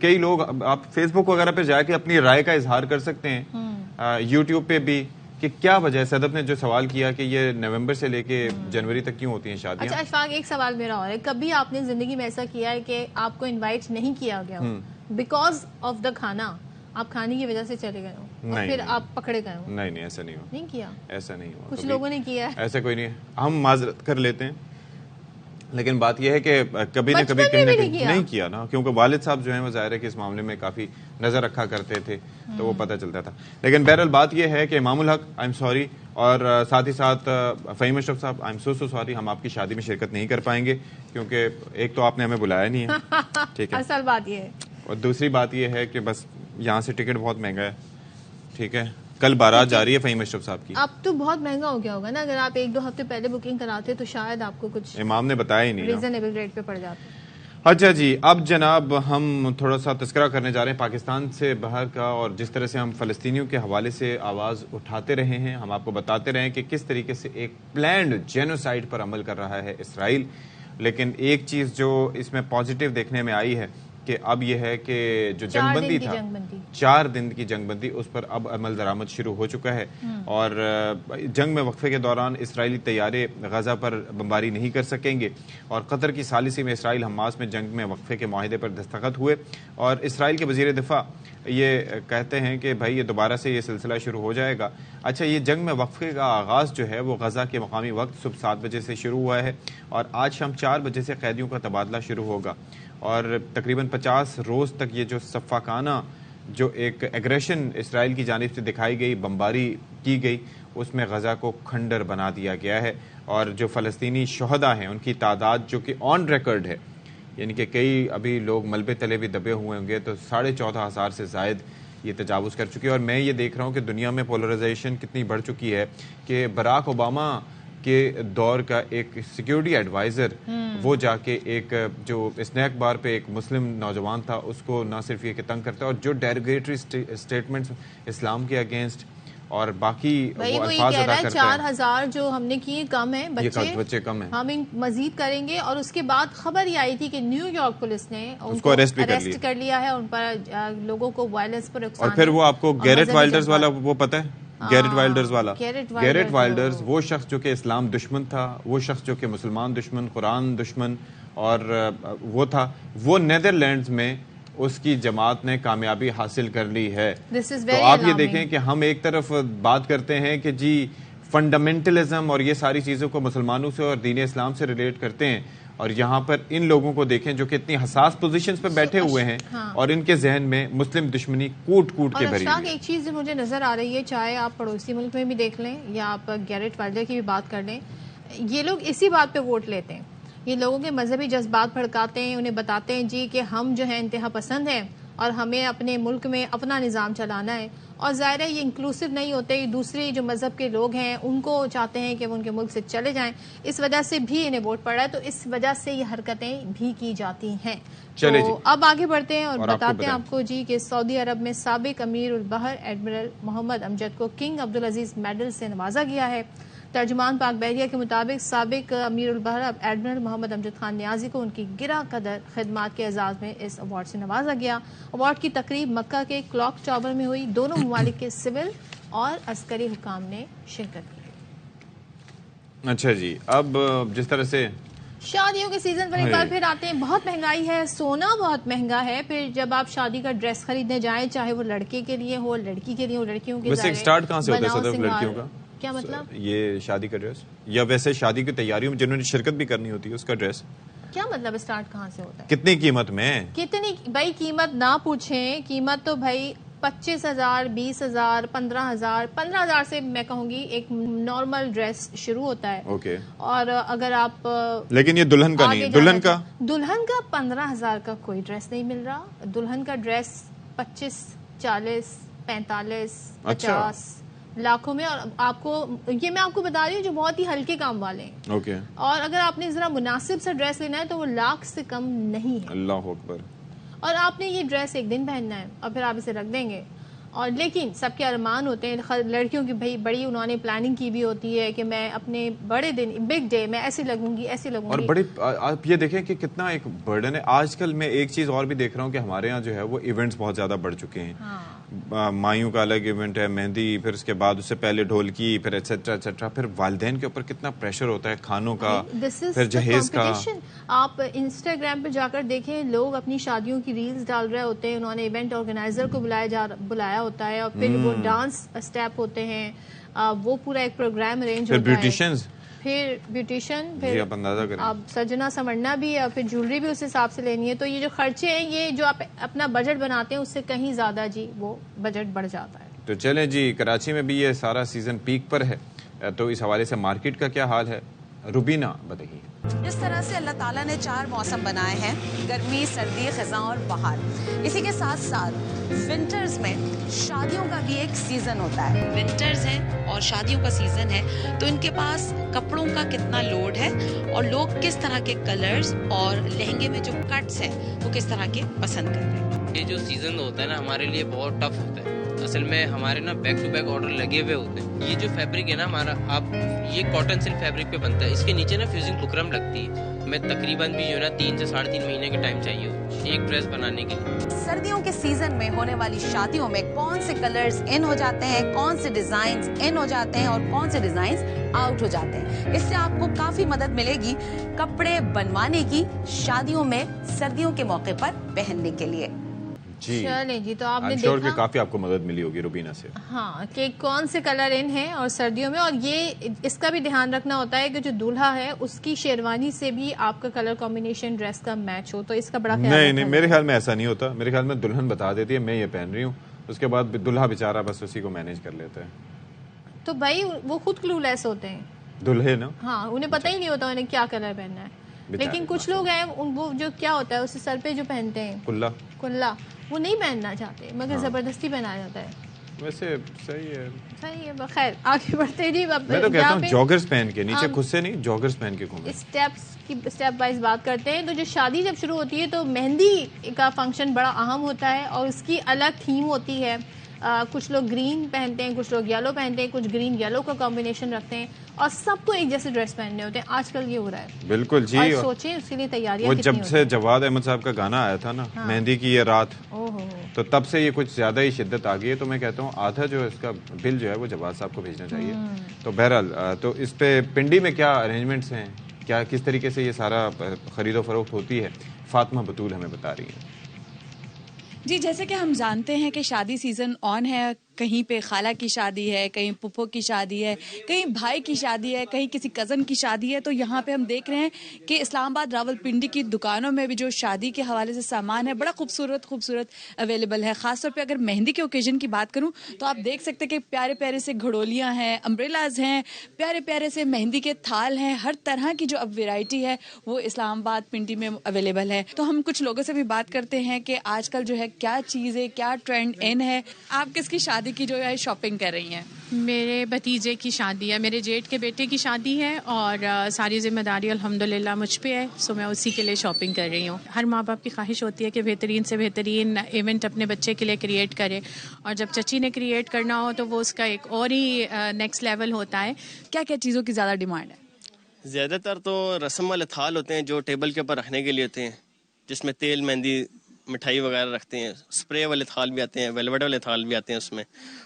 کئی لوگ آپ فیس بک وغیرہ پہ جا کے اپنی رائے کا اظہار کر سکتے ہیں، یوٹیوب پہ بھی، کہ کیا وجہ ہے. صدف نے جو سوال کیا کہ یہ نومبر سے لے کے جنوری تک کیوں ہوتی ہیں شادیاں. اچھا اشفاق، ایک سوال میرا اور ہے، کبھی آپ نے زندگی میں ایسا کیا ہے کہ آپ کو انوائٹ نہیں کیا گیا ہو بیکاز آف دا کھانا، آپ کھانے کی وجہ سے چلے گئے ہو اور پھر آپ پکڑے گئے ہو؟ نہیں ایسا نہیں ہوا. نہیں کیا؟ ایسا نہیں ہوا. کچھ لوگوں نے کیا ہے. ایسا کوئی نہیں ہے، ہم معذرت کر لیتے ہیں، لیکن بات یہ ہے کہ کبھی نہ کبھی کہیں نہ کہیں نہیں کیا نا، کیونکہ والد صاحب جو ہیں وہ ظاہر ہے کہ اس معاملے میں کافی نظر رکھا کرتے تھے تو وہ پتہ چلتا تھا. لیکن بہرحال بات یہ ہے کہ امام الحق آئی ایم سوری، اور ساتھ ہی ساتھ فہیم اشرف صاحب آئی ایم سو سوری، ہم آپ کی شادی میں شرکت نہیں کر پائیں گے کیونکہ ایک تو آپ نے ہمیں بلایا نہیں ہے، ٹھیک ہے، اصل بات یہ ہے، اور دوسری بات یہ ہے کہ بس یہاں سے ٹکٹ بہت مہنگا ہے. ٹھیک ہے، کل بارات جا رہی ہے فہیم اشرف صاحب کی. اب تو بہت مہنگا ہو گیا ہوگا نا، اگر آپ 1-2 ہفتے پہلے بکنگ کراتے تو شاید آپ کو کچھ امام نے بتایا ہی نہیں، ریزنیبل ریٹ پہ پڑ جاتا. اچھا جی، اب جناب ہم تھوڑا سا تذکرہ کرنے جا رہے ہیں پاکستان سے باہر کا، اور جس طرح سے ہم فلسطینیوں کے حوالے سے آواز اٹھاتے رہے ہیں، ہم آپ کو بتاتے رہے ہیں کہ کس طریقے سے ایک پلانڈ جینوسائیڈ پر عمل کر رہا ہے اسرائیل. لیکن ایک چیز جو اس میں پازیٹیو دیکھنے میں آئی ہے کہ اب یہ ہے کہ جو جنگ بندی تھا، 4 دن کی جنگ بندی، اس پر اب عمل درآمد شروع ہو چکا ہے، اور جنگ میں وقفے کے دوران اسرائیلی طیارے غزہ پر بمباری نہیں کر سکیں گے. اور قطر کی ثالثی میں اسرائیل حماس میں جنگ میں وقفے کے معاہدے پر دستخط ہوئے، اور اسرائیل کے وزیر دفاع یہ کہتے ہیں کہ بھائی یہ دوبارہ سے یہ سلسلہ شروع ہو جائے گا. اچھا، یہ جنگ میں وقفے کا آغاز جو ہے وہ غزہ کے مقامی وقت صبح 7 بجے سے شروع ہوا ہے، اور آج شام 4 بجے سے قیدیوں کا تبادلہ شروع ہوگا، اور تقریباً 50 روز تک یہ جو صفاقانہ جو ایک ایگریشن اسرائیل کی جانب سے دکھائی گئی، بمباری کی گئی، اس میں غزہ کو کھنڈر بنا دیا گیا ہے. اور جو فلسطینی شہداء ہیں ان کی تعداد جو کہ آن ریکارڈ ہے، یعنی کہ کئی ابھی لوگ ملبے تلے بھی دبے ہوئے ہوں گے، تو 14,500 سے زائد یہ تجاوز کر چکی ہے. اور میں یہ دیکھ رہا ہوں کہ دنیا میں پولرائزیشن کتنی بڑھ چکی ہے کہ براک اوباما کے دور کا ایک سیکیورٹی ایڈوائزر وہ جا کے ایک جو اسنیک بار پہ ایک مسلم نوجوان تھا اس کو نہ صرف یہ کہ تنگ کرتا ہے، اور جو ڈیروگیٹری اسٹیٹمنٹس اسلام کے اگینسٹ اور باقی وہ الفاظ ادا کرتا ہے. 4,000 جو ہم نے کیے کم ہیں بچے کم ہیں، ہم مزید کریں گے. اور اس کے بعد خبر یہ آئی تھی کہ نیو یارک پولیس نے اس کو اریسٹ کر لیا ہے، ان پر لوگوں کو وائلنس پر اور پھر وہ آپ کو گیرٹ وائلڈرز والا وہ پتہ ہے، گیرٹ وائلڈرز والا، گیرٹ وائلڈرز وہ شخص جو کہ اسلام دشمن تھا، وہ شخص جو کہ مسلمان دشمن، قرآن دشمن، اور وہ تھا، وہ نیدرلینڈز میں اس کی جماعت نے کامیابی حاصل کر لی ہے. تو آپ یہ دیکھیں کہ ہم ایک طرف بات کرتے ہیں کہ جی فنڈامنٹلزم اور یہ ساری چیزوں کو مسلمانوں سے اور دین اسلام سے ریلیٹ کرتے ہیں، اور یہاں پر ان لوگوں کو دیکھیں جو کہ اتنی حساس پوزیشنز پہ بیٹھے ہوئے ہیں اور ان کے ذہن میں مسلم دشمنی کوٹ کے بھری ہوئی ہے. ایک چیز جو مجھے نظر آ رہی ہے، چاہے آپ پڑوسی ملک میں بھی دیکھ لیں یا آپ گیرٹ وائلڈر کی بھی بات کر لیں، یہ لوگ اسی بات پہ ووٹ لیتے ہیں. یہ لوگوں کے مذہبی جذبات بھڑکاتے ہیں، انہیں بتاتے ہیں جی کہ ہم جو ہیں انتہا پسند ہیں اور ہمیں اپنے ملک میں اپنا نظام چلانا ہے. اور ظاہر ہے یہ انکلوسیو نہیں ہوتے، دوسرے جو مذہب کے لوگ ہیں ان کو چاہتے ہیں کہ وہ ان کے ملک سے چلے جائیں، اس وجہ سے بھی انہیں ووٹ پڑ رہا ہے. تو اس وجہ سے یہ حرکتیں بھی کی جاتی ہیں. تو اب آگے بڑھتے ہیں اور بتاتے ہیں آپ کو جی کہ سعودی عرب میں سابق امیر البحر ایڈمرل محمد امجد کو کنگ عبدالعزیز میڈل سے نوازا گیا ہے. ترجمان پاک بحریہ کے مطابق سابق امیر البحر ایڈمرل محمد امجد خان نیازی کو ان کی گراں قدر خدمات کے اعزاز میں اس ایوارڈ سے نوازا گیا. ایوارڈ کی تقریب مکہ کے کلاک ٹاور میں ہوئی. دونوں ممالک کے سول اور عسکری حکام نے شرکت کی. اچھا جی، اب جس طرح سے شادیوں کے سیزن پر ایک بار پھر آتے ہیں. بہت مہنگائی ہے، سونا بہت مہنگا ہے. پھر جب آپ شادی کا ڈریس خریدنے جائیں، چاہے وہ لڑکے کے لیے ہو، لڑکی کے لیے ہو، لڑکیوں کے ویسے سٹارٹ کہاں سے ہوتا ہے صدف لڑکیوں کا؟ کیا مطلب؟ یہ شادی کا ڈریس یا ویسے شادی کی تیاریوں میں جنہوں نے شرکت بھی کرنی ہوتی ہے اس کا ڈریس کیا مطلب اسٹارٹ کہاں سے ہوتا ہے؟ کتنی قیمت میں؟ کتنی بھائی قیمت نہ پوچھیں. قیمت تو بھائی 25,000 20,000 15,000 15,000 سے میں کہوں گی ایک نارمل ڈریس شروع ہوتا ہے. اوکے. اور اگر آپ لیکن یہ دلہن کا نہیں، دلہن کا 15,000 کا کوئی ڈریس نہیں مل رہا. دلہن کا ڈریس 25 40 45 50 لاکھوں میں. اور آپ کو یہ میں آپ کو بتا رہی ہوں جو بہت ہی ہلکے کام والے ہیں. اوکے. اور اگر آپ نے ذرا مناسب سا ڈریس لینا ہے تو وہ لاکھ سے کم نہیں ہے. اللہ اکبر. اور آپ نے یہ ڈریس ایک دن پہننا ہے اور پھر آپ اسے رکھ دیں گے. اور لیکن سب کے ارمان ہوتے ہیں لڑکیوں کی، بھائی بڑی انہوں نے پلاننگ کی بھی ہوتی ہے کہ میں اپنے بڑے دن بگ ڈے میں ایسی لگوں گی ایسی لگوں گی. اور بڑے آپ یہ دیکھیں کہ کتنا ایک برڈن ہے. آج کل میں ایک چیز اور بھی دیکھ رہا ہوں کہ ہمارے ہاں جو ہے وہ ایونٹس بہت زیادہ بڑھ چکے ہیں. مایوں کا الگ ایونٹ ہے، مہندی، پھر اس کے بعد اس سے پہلے ڈھولکی، پھر ایٹسٹرا ایٹسٹرا. پھر والدین کے اوپر کتنا پریشر ہوتا ہے کھانوں کا، پھر جہیز کا. آپ انسٹاگرام پہ جا کر دیکھیں، لوگ اپنی شادیوں کی ریلز ڈال رہے ہوتے ہیں، انہوں نے ایونٹ آرگنائزر کو بلایا ہوتا ہے، اور پھر وہ ڈانس اسٹیپ ہوتے ہیں، وہ پورا ایک پروگرام ارینج ہوتا ہے. پھر بیوٹیشین، پھر آپ سجنا سنورنا بھی ہے، اور پھر جویلری بھی اس حساب سے لینی ہے. تو یہ جو خرچے ہیں، یہ جو آپ اپنا بجٹ بناتے ہیں اس سے کہیں زیادہ جی وہ بجٹ بڑھ جاتا ہے. تو چلیں جی، کراچی میں بھی یہ سارا سیزن پیک پر ہے، تو اس حوالے سے مارکیٹ کا کیا حال ہے، روبینہ بتائیے. جس طرح سے اللہ تعالیٰ نے 4 موسم بنائے ہیں، گرمی، سردی، خزاں اور بہار، اسی کے ساتھ ساتھ ونٹرز میں شادیوں کا بھی ایک سیزن ہوتا ہے. ونٹرز ہیں اور شادیوں کا سیزن ہے، تو ان کے پاس کپڑوں کا کتنا لوڈ ہے اور لوگ کس طرح کے کلرز اور لہنگے میں جو کٹس ہیں وہ کس طرح کے پسند کر رہے ہیں. یہ جو سیزن ہوتا ہے نا ہمارے لیے بہت ٹف ہوتا ہے. اصل میں ہمارے نا بیک ٹو بیک آرڈر لگے ہوئے ہوتے ہیں. یہ جو فیبرک ہے نا ہمارا، آپ یہ کاٹن سلک فیبرک پہ بنتا ہے. اس کے نیچے نا فیوزنگ بکرم لگتی ہے. ہمیں تقریباً بھی جو ہے نا 3 سے 3.5 مہینے کا ٹائم چاہیے ایک ڈریس بنانے کے لیے. سردیوں کے سیزن میں ہونے والی شادیوں میں کون سے کلرز ان ہو جاتے ہیں، کون سے ڈیزائنز ان ہو جاتے ہیں اور کون سے ڈیزائنز آؤٹ ہو جاتے ہیں، اس سے آپ کو کافی مدد ملے گی کپڑے بنوانے کی شادیوں میں سردیوں کے موقع پر پہننے کے لیے. جی چلیں جی، تو آپ نے دیکھا دیکھا کافی آپ کو مدد ملی ہوگی روبینہ سے. ہاں، کہ کون سے کلر ان ہیں اور سردیوں میں. اور یہ اس کا بھی دھیان رکھنا ہوتا ہے کہ جو دولہا ہے اس کی شیروانی سے بھی آپ کا کلر کمبینیشن ڈریس کا میچ ہو. تو اس کا بڑا خیال نہیں، میرے خیال میں ایسا نہیں ہوتا. میرے خیال میں دلہن بتا دیتی ہے میں یہ پہن رہی ہوں، اس کے بعد دولہا بیچارہ بس اسی کو مینیج کر لیتا ہے. تو بھائی وہ خود کلو لیس ہوتے ہیں دلہے نا. ہاں، انہیں پتہ ہی نہیں ہوتا انہیں کیا کلر پہننا ہے. لیکن کچھ لوگ ہیں وہ جو کیا ہوتا ہے اسے سر پہ جو پہنتے ہیں کلا، وہ نہیں پہننا چاہتے مگر زبردستی پہنایا جاتا ہے. ویسے صحیح ہے. خیر آگے بڑھتے جی. میں تو کہتا ہوں جاگرز پہن کے، نیچے خود سے نہیں، جاگرز پہن کے گھومیں. اسٹیپ وائز بات کرتے ہیں. تو جو شادی جب شروع ہوتی ہے تو مہندی کا فنکشن بڑا اہم ہوتا ہے اور اس کی الگ تھیم ہوتی ہے. کچھ لوگ گرین پہنتے ہیں، کچھ لوگ یلو پہنتے ہیں، کچھ گرین یلو کا کمبینیشن رکھتے ہیں، اور سب کو ایک جیسے ڈریس پہننے ہوتے ہیں. آج کل یہ ہو رہا ہے. بالکل جی. اور سوچیں اس کے لیے تیاریاں وہ جب سے جواد احمد صاحب کا گانا آیا تھا نا، مہندی کی یہ رات، تو تب سے یہ کچھ زیادہ ہی شدت آ گئی ہے. تو میں کہتا ہوں آدھا جو اس کا بل جو ہے وہ جواد صاحب کو بھیجنا چاہیے. تو بہرحال تو اس پہ پنڈی میں کیا ارینجمنٹس ہیں، کیا کس طریقے سے یہ سارا خرید و فروخت ہوتی ہے، فاطمہ بطول ہمیں بتا رہی ہیں. جی، جیسے کہ ہم جانتے ہیں کہ شادی سیزن آن ہے. کہیں پہ خالہ کی شادی ہے، کہیں پھپھو کی شادی ہے، کہیں بھائی کی شادی ہے، کہیں کسی کزن کی شادی ہے. تو یہاں پہ ہم دیکھ رہے ہیں کہ اسلام آباد راولپنڈی کی دکانوں میں بھی جو شادی کے حوالے سے سامان ہے بڑا خوبصورت اویلیبل ہے. خاص طور پہ اگر مہندی کے اوکیزن کی بات کروں تو آپ دیکھ سکتے ہیں کہ پیارے پیارے سے گھڑولیاں ہیں، امبریلاز ہیں، پیارے پیارے سے مہندی کے تھال ہیں. ہر طرح کی جو اب ویرائٹی ہے وہ اسلام آباد پنڈی میں اویلیبل ہے. تو ہم کچھ لوگوں سے بھی بات کرتے ہیں کہ آج کل جو ہے کیا چیزیں، کیا ٹرینڈ ان ہے. آپ کس کی شادی کی جو ہے شاپنگ کر رہی ہیں؟ میرے بھتیجے کی شادی ہے، میرے جیٹ کے بیٹے کی شادی ہے، اور ساری ذمہ داری الحمدللہ مجھ پہ ہے. سو میں اسی کے لیے شاپنگ کر رہی ہوں. ہر ماں باپ کی خواہش ہوتی ہے کہ بہترین سے بہترین ایونٹ اپنے بچے کے لیے کریٹ کرے، اور جب چچی نے کریٹ کرنا ہو تو وہ اس کا ایک اور ہی نیکسٹ لیول ہوتا ہے. کیا کیا چیزوں کی زیادہ ڈیمانڈ ہے؟ زیادہ تر تو رسم والے تھال ہوتے ہیں جو ٹیبل کے اوپر رکھنے کے لیے ہوتے ہیں، جس میں تیل، مہندی، مٹھائی وغیرہ رکھتے ہیں. اسپرے والے تھال بھی آتے ہیں، ویلویٹ والے تھال بھی آتے ہیں.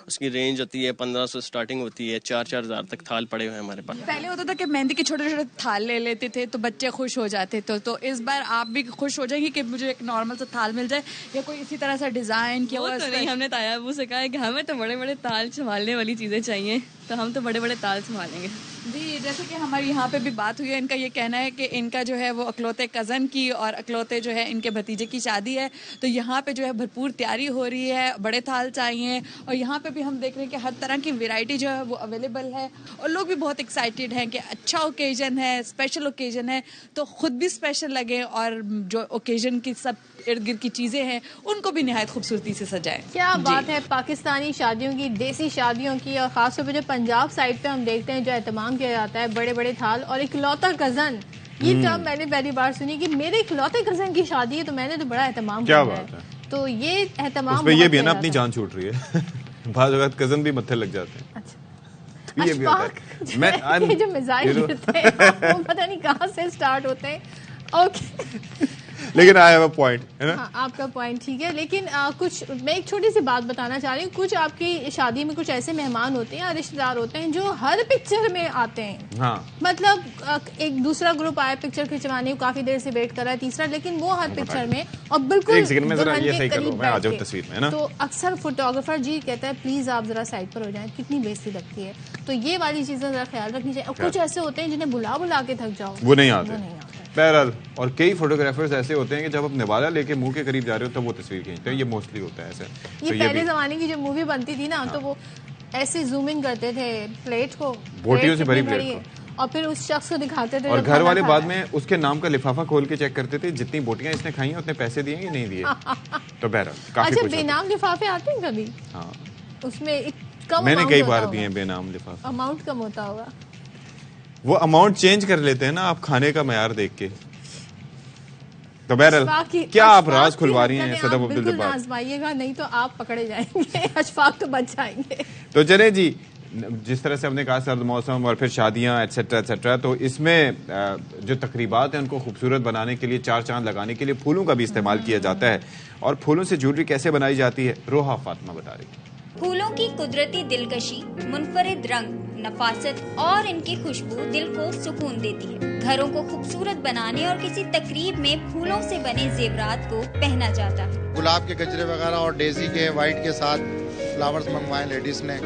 اس کی رینج ہوتی ہے 1500 سٹارٹنگ ہوتی ہے، 4-4 ہزار تک تھال پڑے ہوئے ہیں ہمارے پاس. پہلے ہوتا تھا کہ مہندی کے چھوٹے چھوٹے تھال لے لیتے تھے تو بچے خوش ہو جاتے تھے. تو اس بار آپ بھی خوش ہو جائیں گی کہ مجھے ایک نارمل سا تھال مل جائے یا کوئی اسی طرح سے ڈیزائن کیا ہوا؟ نہیں، ہم نے تایا ابو سے کہا ہے کہ ہمیں تو بڑے بڑے تال سنبھالنے والی چیزیں چاہیے، تو ہم تو بڑے بڑے تال سنبھالیں گے. جی، جیسے کہ ہمارے یہاں پہ بھی بات ہوئی ہے، ان کا یہ کہنا ہے کہ ان کا جو ہے وہ اکلوتے کزن کی اور اکلوتے جو ہے ان کے بھتیجے کی شادی ہے. تو یہاں پہ جو ہے بھرپور تیاری ہو رہی ہے، بڑے تھال چاہیے، اور یہاں پہ بھی ہم دیکھ رہے ہیں کہ ہر طرح کی ویرائٹی جو ہے وہ اویلیبل ہے. اور لوگ بھی بہت ایکسائٹیڈ ہیں کہ اچھا اوکیزن ہے، اسپیشل اوکیزن ہے، تو خود بھی اسپیشل لگے اور جو اوکیزن کی سب ارد گرد کی چیزیں ہیں ان کو بھی نہایت خوبصورتی سے سجائیں. کیا بات ہے پاکستانی شادیوں کی، دیسی شادیوں کی. اور خاص طور پہ جو پنجاب سائڈ پہ ہم دیکھتے ہیں جو اہتمام کیا جاتا ہے بڑے بڑے تھال اور اکلوتا کزن. یہ ٹرم میں نے پہلی بار سنی کہ میرے اکلوتے کزن کی شادی ہے تو میں نے تو بڑا اہتمام کیا ہے. تو یہ اہتمام اس پہ یہ بھی ہے نا اپنی جان چھوٹ رہی ہے. بعض اوقات کزن بھی متھے لگ جاتے ہیں. اچھا یہ بھی ہوتا ہے. یہ جو میزائل ہوتے ہیں وہ پتہ نہیں کہاں سے سٹارٹ ہوتے ہیں. اوکے لیکن آئی ہیو اے پوائنٹ ہے نا. آپ کا پوائنٹ ٹھیک ہے, لیکن کچھ میں ایک چھوٹی سی بات بتانا چاہ رہی ہوں. کچھ آپ کی شادی میں کچھ ایسے مہمان ہوتے ہیں, رشتے دار ہوتے ہیں جو ہر پکچر میں آتے ہیں. ہاں مطلب ایک دوسرا گروپ آیا پکچر کھنچوانے کو, کافی دیر سے ویٹ کر رہا ہے, تیسرا, لیکن وہ ہر پکچر میں اور بالکل دلہن کے قریب بیٹھ کے. تو اکثر فوٹوگرافر جی کہتا ہے پلیز آپ ذرا سائڈ پر ہو جائیں, کتنی بےزتی لگتی ہے. تو یہ والی چیزیں ذرا خیال رکھنی چاہیے. اور کچھ ایسے ہوتے ہیں جنہیں بلا کے تھک جاؤ, وہ نہیں آتے بہرحال. اور کئی فوٹوگرافرز ایسے ہوتے ہیں کہ جب آپ نوالا لے کے منہ کے قریب جا رہے ہو تب وہ تصویر کھینچتے ہیں. یہ موسٹلی ہوتا ہے ایسا. یہ پہلے زمانے کی جو مووی بنتی تھی نا, تو وہ ایسے زوم ان کرتے تھے پلیٹ کو, بوٹیوں سے بھری پلیٹ کو, اور پھر اس شخص کو دکھاتے تھے. اور گھر والے بعد میں اس کے نام کا لفافہ کھول کے چیک کرتے تھے جتنی بوٹیاں اس نے کھائی ہیں اتنے پیسے دیے یا نہیں دیے. تو بہرحال کافی اچھا بے نام لفافے آتے ہیں کبھی؟ ہاں اس میں کم, میں نے کئی بار دیے ہیں بے نام لفافے. اماؤنٹ کم ہوتا ہوگا. وہ اماؤنٹ چینج کر لیتے ہیں نا آپ کھانے کا معیار دیکھ کے. تو بہرحال کیا آپ راز کھلوا رہی ہیں صدف عبد الجبار؟ آزمائیے گا نہیں تو آپ پکڑے جائیں گے, اشفاق تو بچ جائیں گے. تو چلے جی, جس طرح سے ہم نے کہا سرد موسم اور پھر شادیاں ایٹسیٹرا ایٹسیٹرا, تو اس میں جو تقریبات ہیں ان کو خوبصورت بنانے کے لیے, چار چاند لگانے کے لیے پھولوں کا بھی استعمال کیا جاتا ہے. اور پھولوں سے جویلری کیسے بنائی جاتی ہے روحا فاطمہ بتا رہی ہے. پھولوں کی قدرتی دلکشی, منفرد رنگ, نفاست اور ان کی خوشبو دل کو سکون دیتی ہے. گھروں کو خوبصورت بنانے اور کسی تقریب میں پھولوں سے بنے زیورات کو پہنا جاتا ہے. گلاب کے گجرے وغیرہ اور ڈیزی کے وائٹ کے ساتھ فلاورز منگوائے لیڈیز نے,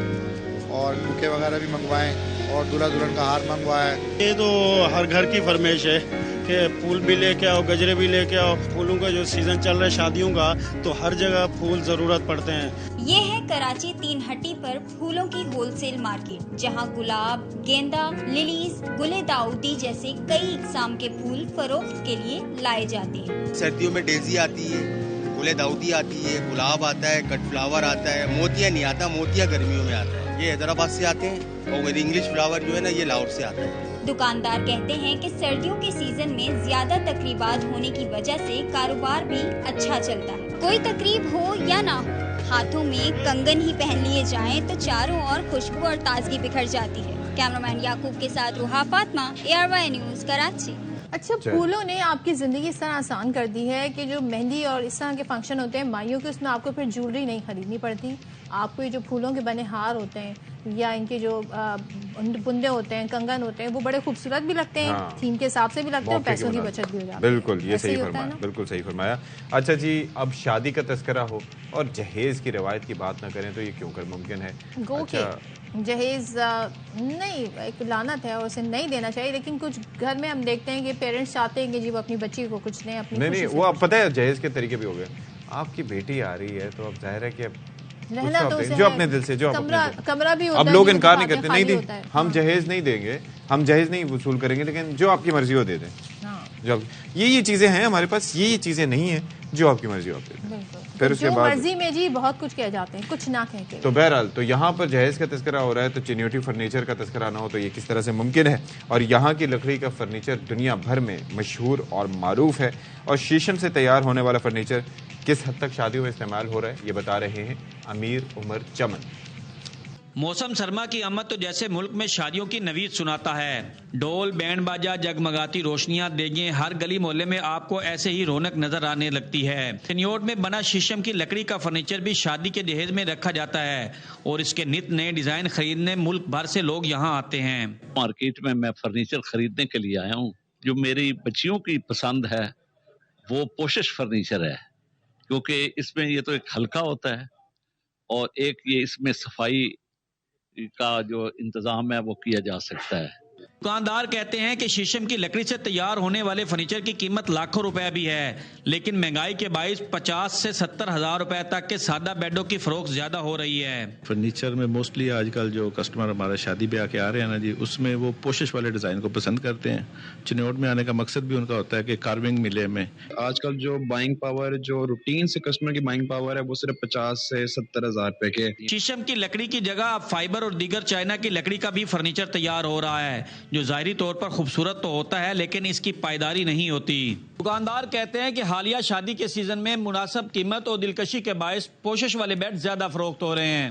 اور بوکے وغیرہ بھی منگوائے, اور دلہا دلہن کا ہار منگوایا ہے. یہ تو ہر گھر کی فرمائش ہے کہ پھول بھی لے کے آؤ, گجرے بھی لے کے آؤ. پھولوں کا جو سیزن چل رہا ہے شادیوں کا, تو ہر جگہ پھول ضرورت پڑتے ہیں. یہ ہے کراچی 3 ہٹی پر پھولوں کی ہول سیل مارکیٹ, جہاں گلاب, گیندا, للیز, گلے داؤدی جیسے کئی اقسام کے پھول فروخت کے لیے لائے جاتے ہیں. سردیوں میں ڈیزی آتی ہے, گلے داؤدی آتی ہے, گلاب آتا ہے, کٹ فلاور آتا ہے, موتیاں نہیں آتا, موتیاں گرمیوں میں آتا ہے. یہ حیدرآباد سے آتے ہیں, اور انگلش فلاور جو ہے نا یہ لاہور سے آتا ہے. دکاندار کہتے ہیں کہ سردیوں کے سیزن میں زیادہ تقریبات ہونے کی وجہ سے کاروبار بھی اچھا چلتا ہے. کوئی تقریب ہو یا نہ ہو, ہاتھوں میں کنگن ہی پہن لیے جائیں تو چاروں اور خوشبو اور تازگی بکھر جاتی ہے. کیمرامین یعقوب کے ساتھ روحا فاطمہ, ARY نیوز, کراچی. اچھا, پھولوں نے آپ کی زندگی اس طرح آسان کر دی ہے کہ جو مہندی اور اس طرح کے فنکشن ہوتے ہیں مائیوں کے, اس میں آپ کو پھر جویلری نہیں خریدنی پڑتی. آپ کو یہ جو پھولوں کے بنے ہار ہوتے ہیں یا ان کے جو بندے ہوتے ہیں, کنگن ہوتے ہیں, وہ بڑے خوبصورت بھی لگتے ہیں, تھیم کے حساب سے بھی لگتے ہیں, اور پیسوں کی بچت بھی ہو جاتی ہے. بالکل, یہ صحیح فرمایا, بالکل صحیح فرمایا. اچھا جی, اب شادی کا تذکرہ ہو اور جہیز کی روایت کی بات نہ کریں تو یہ کیوں کر ممکن ہے؟ گو کہ جہیز نہیں, ایک لعنت ہے اور اسے نہیں دینا چاہیے. لیکن کچھ گھر میں ہم دیکھتے ہیں کہ پیرنٹس چاہتے ہیں کہ جی وہ اپنی بچی کو کچھ دیں. نہیں, وہ آپ پتہ ہے جہیز کے طریقے بھی ہو گئے. آپ کی بیٹی آ رہی ہے تو اب ظاہر ہے کہ رہنا تو جو اپنے دل سے, جو کمرہ بھی ہوتا ہے. اب لوگ انکار نہیں کرتے, نہیں ہم جہیز نہیں دیں گے, ہم جہیز نہیں وصول کریں گے, لیکن جو آپ کی مرضی ہو دے دیں. جو یہ چیزیں ہیں ہمارے پاس, یہ چیزیں نہیں ہیں جو آپ کی مرضی ہو دے دیں. پھر اس کے بعد مرضی میں جی بہت کچھ کہہ جاتے ہیں, کچھ نہ کہہ کے. تو بہرحال تو یہاں پر جہیز کا تذکرہ ہو رہا ہے, تو چنیوٹی فرنیچر کا تذکرہ نہ ہو تو یہ کس طرح سے ممکن ہے؟ اور یہاں کی لکڑی کا فرنیچر دنیا بھر میں مشہور اور معروف ہے. اور شیشم سے تیار ہونے والا فرنیچر کس حد تک شادیوں میں استعمال ہو رہا ہے یہ بتا رہے ہیں امیر عمر چمن. موسم سرما کی آمد تو جیسے ملک میں شادیوں کی نوید سناتا ہے. ڈھول, بینڈ باجا, جگمگاتی روشنیاں, دیگیں, ہر گلی محلے میں آپ کو ایسے ہی رونق نظر آنے لگتی ہے. چنیوٹ میں بنا شیشم کی لکڑی کا فرنیچر بھی شادی کے جہیز میں رکھا جاتا ہے, اور اس کے نت نئے ڈیزائن خریدنے ملک بھر سے لوگ یہاں آتے ہیں. مارکیٹ میں فرنیچر خریدنے کے لیے آیا ہوں. جو میری بچیوں کی پسند ہے وہ پوشش فرنیچر ہے, کیونکہ اس میں یہ تو ایک ہلکا ہوتا ہے, اور ایک یہ اس میں صفائی کا جو انتظام ہے وہ کیا جا سکتا ہے. دکاندار کہتے ہیں کہ شیشم کی لکڑی سے تیار ہونے والے فرنیچر کی قیمت لاکھوں روپے بھی ہے, لیکن مہنگائی کے باعث 50 سے 70 ہزار روپے تک کے سادہ بیڈوں کی فروخت زیادہ ہو رہی ہے. فرنیچر میں موسٹلی آج کل جو کسٹمر ہمارے شادی بیاہ کے آ رہے ہیں نا جی, اس میں وہ پوشش والے ڈیزائن کو پسند کرتے ہیں. چنیوٹ میں آنے کا مقصد بھی ان کا ہوتا ہے کہ کارونگ ملے ہمیں. آج کل جو بائنگ پاور, جو روٹین سے کسٹمر کی بائنگ پاور ہے وہ صرف 50 سے 70 ہزار روپے کے. شیشم کی لکڑی کی جگہ اب فائبر اور دیگر چائنا کی لکڑی کا بھی فرنیچر تیار ہو رہا ہے, جو ظاہری طور پر خوبصورت تو ہوتا ہے لیکن اس کی پائیداری نہیں ہوتی. دکاندار کہتے ہیں کہ حالیہ شادی کے سیزن میں مناسب قیمت اور دلکشی کے باعث پوشش والے بیڈ زیادہ فروخت ہو رہے ہیں.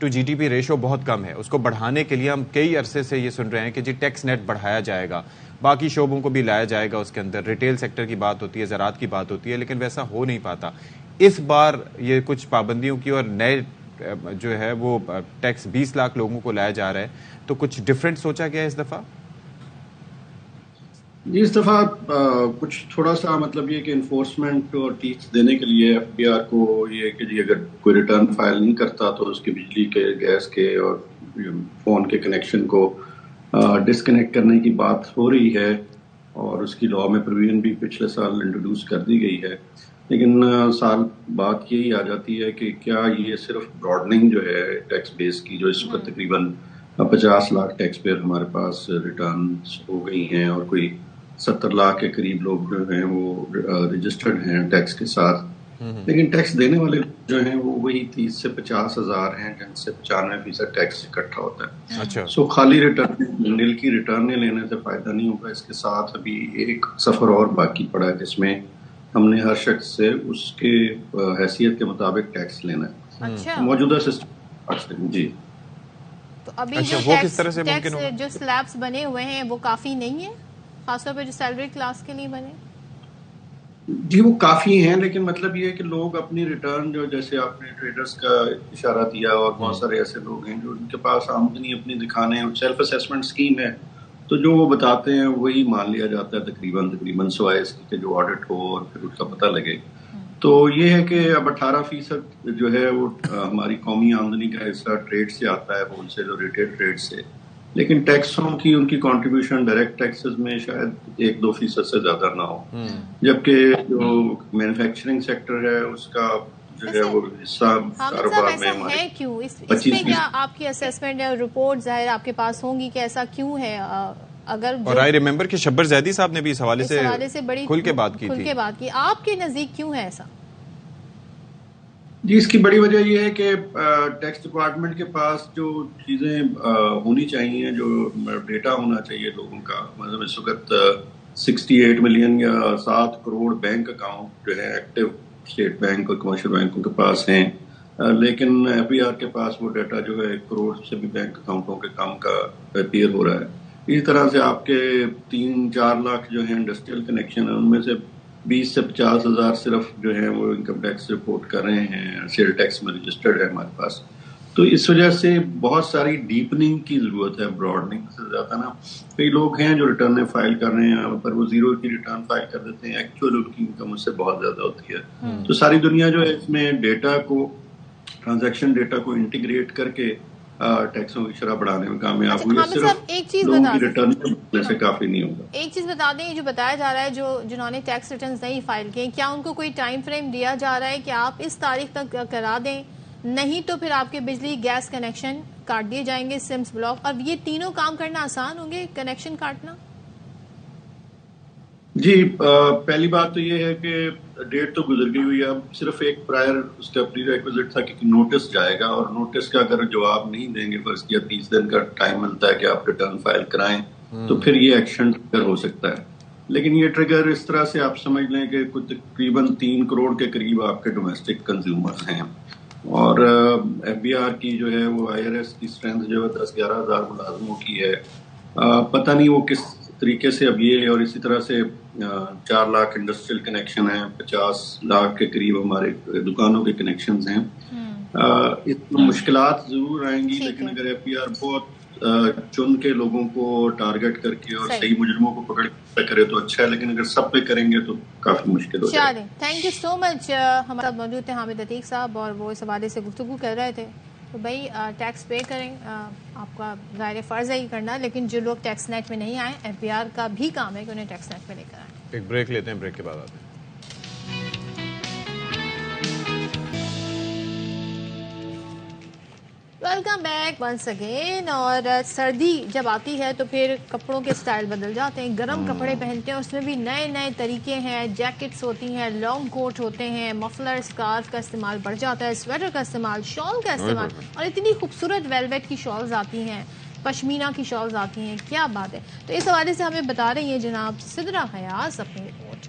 To G D P ratio بہت کم ہے. اس کو بڑھانے کے لیے ہم کئی عرصے سے یہ سن رہے ہیں کہ جی ٹیکس نیٹ بڑھایا جائے گا, باقی شعبوں کو بھی لایا جائے گا, اس کے اندر ریٹیل سیکٹر کی بات ہوتی ہے, زراعت کی بات ہوتی ہے, لیکن ویسا ہو نہیں پاتا. اس بار یہ کچھ پابندیوں کی اور نئے جو ہے وہ ٹیکس 20 لاکھ لوگوں کو لایا جا رہا ہے, تو کچھ ڈفرینٹ سوچا گیا ہے اس دفعہ؟ جی اس دفعہ کچھ تھوڑا سا مطلب یہ کہ انفورسمنٹ اور ٹیکس دینے کے لیے ایف بی آر کو یہ کہ جی اگر کوئی ریٹرن فائل نہیں کرتا تو اس کی بجلی کے, گیس کے اور فون کے کنیکشن کو ڈسکنیکٹ کرنے کی بات ہو رہی ہے, اور اس کی لاء میں پروویژن بھی پچھلے سال انٹروڈیوس کر دی گئی ہے. لیکن سال بات یہی آ جاتی ہے کہ کیا یہ صرف براڈننگ جو ہے ٹیکس بیس کی, جو اس وقت تقریباً 50 لاکھ ٹیکس پیئر ہمارے پاس ریٹرنز ہو گئی ہیں, اور کوئی 70 لاکھ کے قریب لوگ جو ہیں وہ رجسٹرڈ ہیں ٹیکس کے ساتھ, لیکن ٹیکس دینے والے جو ہیں وہ وہی 30 سے 50 ہزار ہیں, جن سے 95% ٹیکس اکٹھا ہوتا ہے. اچھا. سو خالی ریٹرن نیل کی ریٹرنیں لینے سے فائدہ نہیں ہوگا. اس کے ساتھ ابھی ایک سفر اور باقی پڑا ہے جس میں ہم نے ہر شخص سے اس کے حیثیت کے مطابق ٹیکس لینا ہے. موجودہ سسٹم جی. تو ابھی جو ٹیکس جو سلیبس بنے ہوئے ہیں وہ کافی نہیں ہے, خاص طور پہ جو سیلری کلاس کے لیے بنے؟ جی وہ کافی ہیں, لیکن مطلب یہ ہے کہ لوگ اپنی ریٹرن جو, جیسے آپ نے ٹریڈرز کا اشارہ دیا, اور بہت سارے ایسے لوگ ہیں جو ان کے پاس آمدنی اپنی دکھانے, سیلف اسیسمنٹ اسکیم ہے, تو جو وہ بتاتے ہیں وہی مان لیا جاتا ہے تقریباً سوائے اس کے جو آڈٹ ہو اور پھر اس کا پتہ لگے. تو یہ ہے کہ اب 18% جو ہے وہ ہماری قومی آمدنی کا حصہ ٹریڈ سے آتا ہے, ہول سیل اور ریٹیل ٹریڈ سے, لیکن ٹیکسوں کی ان کی کنٹریبیوشن ڈائریکٹ ٹیکسز میں شاید 1-2% سے زیادہ نہ ہو, جبکہ جو مینوفیکچرنگ سیکٹر ہے اس کا جو ہے وہ حصہ کاروبار میں ہے. کیوں اس میں کیا آپ کی اسیسمنٹ یا رپورٹ ظاہر آپ کے پاس ہوں گی کہ ایسا کیوں ہے؟ اگر اور آئی ریممبر کہ شبر زیدی صاحب نے بھی اس حوالے سے کھل کے بات کی, آپ کے نزدیک کیوں ہے ایسا؟ جی اس کی بڑی وجہ یہ ہے کہ ٹیکس ڈپارٹمنٹ کے پاس جو چیزیں ہونی چاہیے, جو ڈیٹا ہونا چاہیے لوگوں کا, مطلب اس وقت 68 ملین یا 7 کروڑ بینک اکاؤنٹ جو ہے ایکٹیو اسٹیٹ بینک اور کمرشل بینکوں کے پاس ہیں, لیکن ایف بی آر کے پاس وہ ڈیٹا جو ہے 1 کروڑ سے بھی بینک اکاؤنٹوں کے کام کا اپیئر ہو رہا ہے. اسی طرح سے آپ کے 3-4 لاکھ جو ہیں انڈسٹریل کنیکشن ہیں, ان میں سے 20 سے 50 ہزار صرف جو ہے وہ انکم ٹیکس رپورٹ کر رہے ہیں, سیل ٹیکس میں رجسٹرڈ ہے ہمارے پاس. تو اس وجہ سے بہت ساری ڈیپننگ کی ضرورت ہے, براڈننگ سے زیادہ نا. کئی لوگ ہیں جو ریٹرن فائل کر رہے ہیں پر وہ زیرو کی ریٹرن فائل کر دیتے ہیں, ایکچوئل ان کی انکم اس سے بہت زیادہ ہوتی ہے. تو ساری دنیا جو ہے اس میں ڈیٹا کو, ٹرانزیکشن ڈیٹا کو انٹیگریٹ کر کے ٹیکسوں کی شرح بڑھانے میں کامیاب ہوئی ہے. صرف ایک چیز بتا ریٹرن سے کافی نہیں ہوگا. ایک چیز بتا دیں, جو بتایا جا رہا ہے جنہوں نے ٹیکس ریٹرنز نہیں فائل کیے, کیا ان کو کوئی ٹائم فریم دیا جا رہا ہے کہ آپ اس تاریخ تک کرا دیں, نہیں تو پھر آپ کے بجلی گیس کنیکشن کاٹ دیے جائیں گے, سمس بلاک, اور یہ تینوں کام کرنا آسان ہوں گے کنیکشن کاٹنا؟ جی پہلی بات تو یہ ہے کہ ڈیٹ تو گزر گئی ہوئی ہے, اب صرف ایک پرائر اس کا پری ریکوزٹ تھا کہ نوٹس جائے گا, اور نوٹس کا اگر جواب نہیں دیں گے, فرض کیا 30 دن کا ٹائم ملتا ہے کہ آپ ریٹرن فائل کرائیں, تو پھر یہ ایکشن ٹریگر ہو سکتا ہے. لیکن یہ ٹریگر اس طرح سے آپ سمجھ لیں کہ تقریباً 3 کروڑ کے قریب آپ کے ڈومیسٹک کنزیومرز ہیں, اور ایف بی آر کی جو ہے وہ آئی آر ایس کی اسٹرینتھ جو ہے 10-11 ہزار ملازموں کی ہے. پتہ نہیں وہ کس طریقے سے اب یہ, اور اسی طرح سے 4 لاکھ انڈسٹریل کنیکشن ہیں, 50 لاکھ کے قریب ہمارے دکانوں کے کنیکشنز ہیں. اس میں مشکلات ضرور آئیں گی, لیکن اگر ایف بی آر بہت چن کے لوگوں کو ٹارگٹ کر کے اور صحیح مجرموں کو پکڑ کے کرے تو اچھا ہے, لیکن اگر سب پہ کریں گے تو کافی مشکل ہو جائے گا. تھینک یو سو مچ. ہمارے ساتھ موجود تھے حامد عتیق صاحب, اور وہ اس حوالے سے گفتگو کر رہے تھے. تو بھائی ٹیکس پے کریں, آپ کا ظاہر فرض ہے ہی کرنا, لیکن جو لوگ ٹیکس نیٹ میں نہیں آئے, ایف بی آر کا بھی کام ہے کہ انہیں ٹیکس نیٹ میں لے کر آئیں. ایک بریک لیتے ہیں, بریک کے بعد آتے ہیں. Welcome back once again. اور سردی جب آتی ہے تو پھر کپڑوں کے سٹائل بدل جاتے ہیں, گرم کپڑے پہنتے ہیں, اس میں بھی نئے نئے طریقے ہیں. جیکٹس ہوتی ہیں, لانگ کوٹ ہوتے ہیں, مفلر اسکارف کا استعمال بڑھ جاتا ہے, سویٹر کا استعمال, شال کا استعمال, اور اتنی خوبصورت ویلویٹ کی شالز آتی ہیں, پشمینہ کی شالز آتی ہیں, کیا بات ہے. تو اس حوالے سے ہمیں بتا رہی ہیں جناب سدرا حیاض اپنی رپورٹ.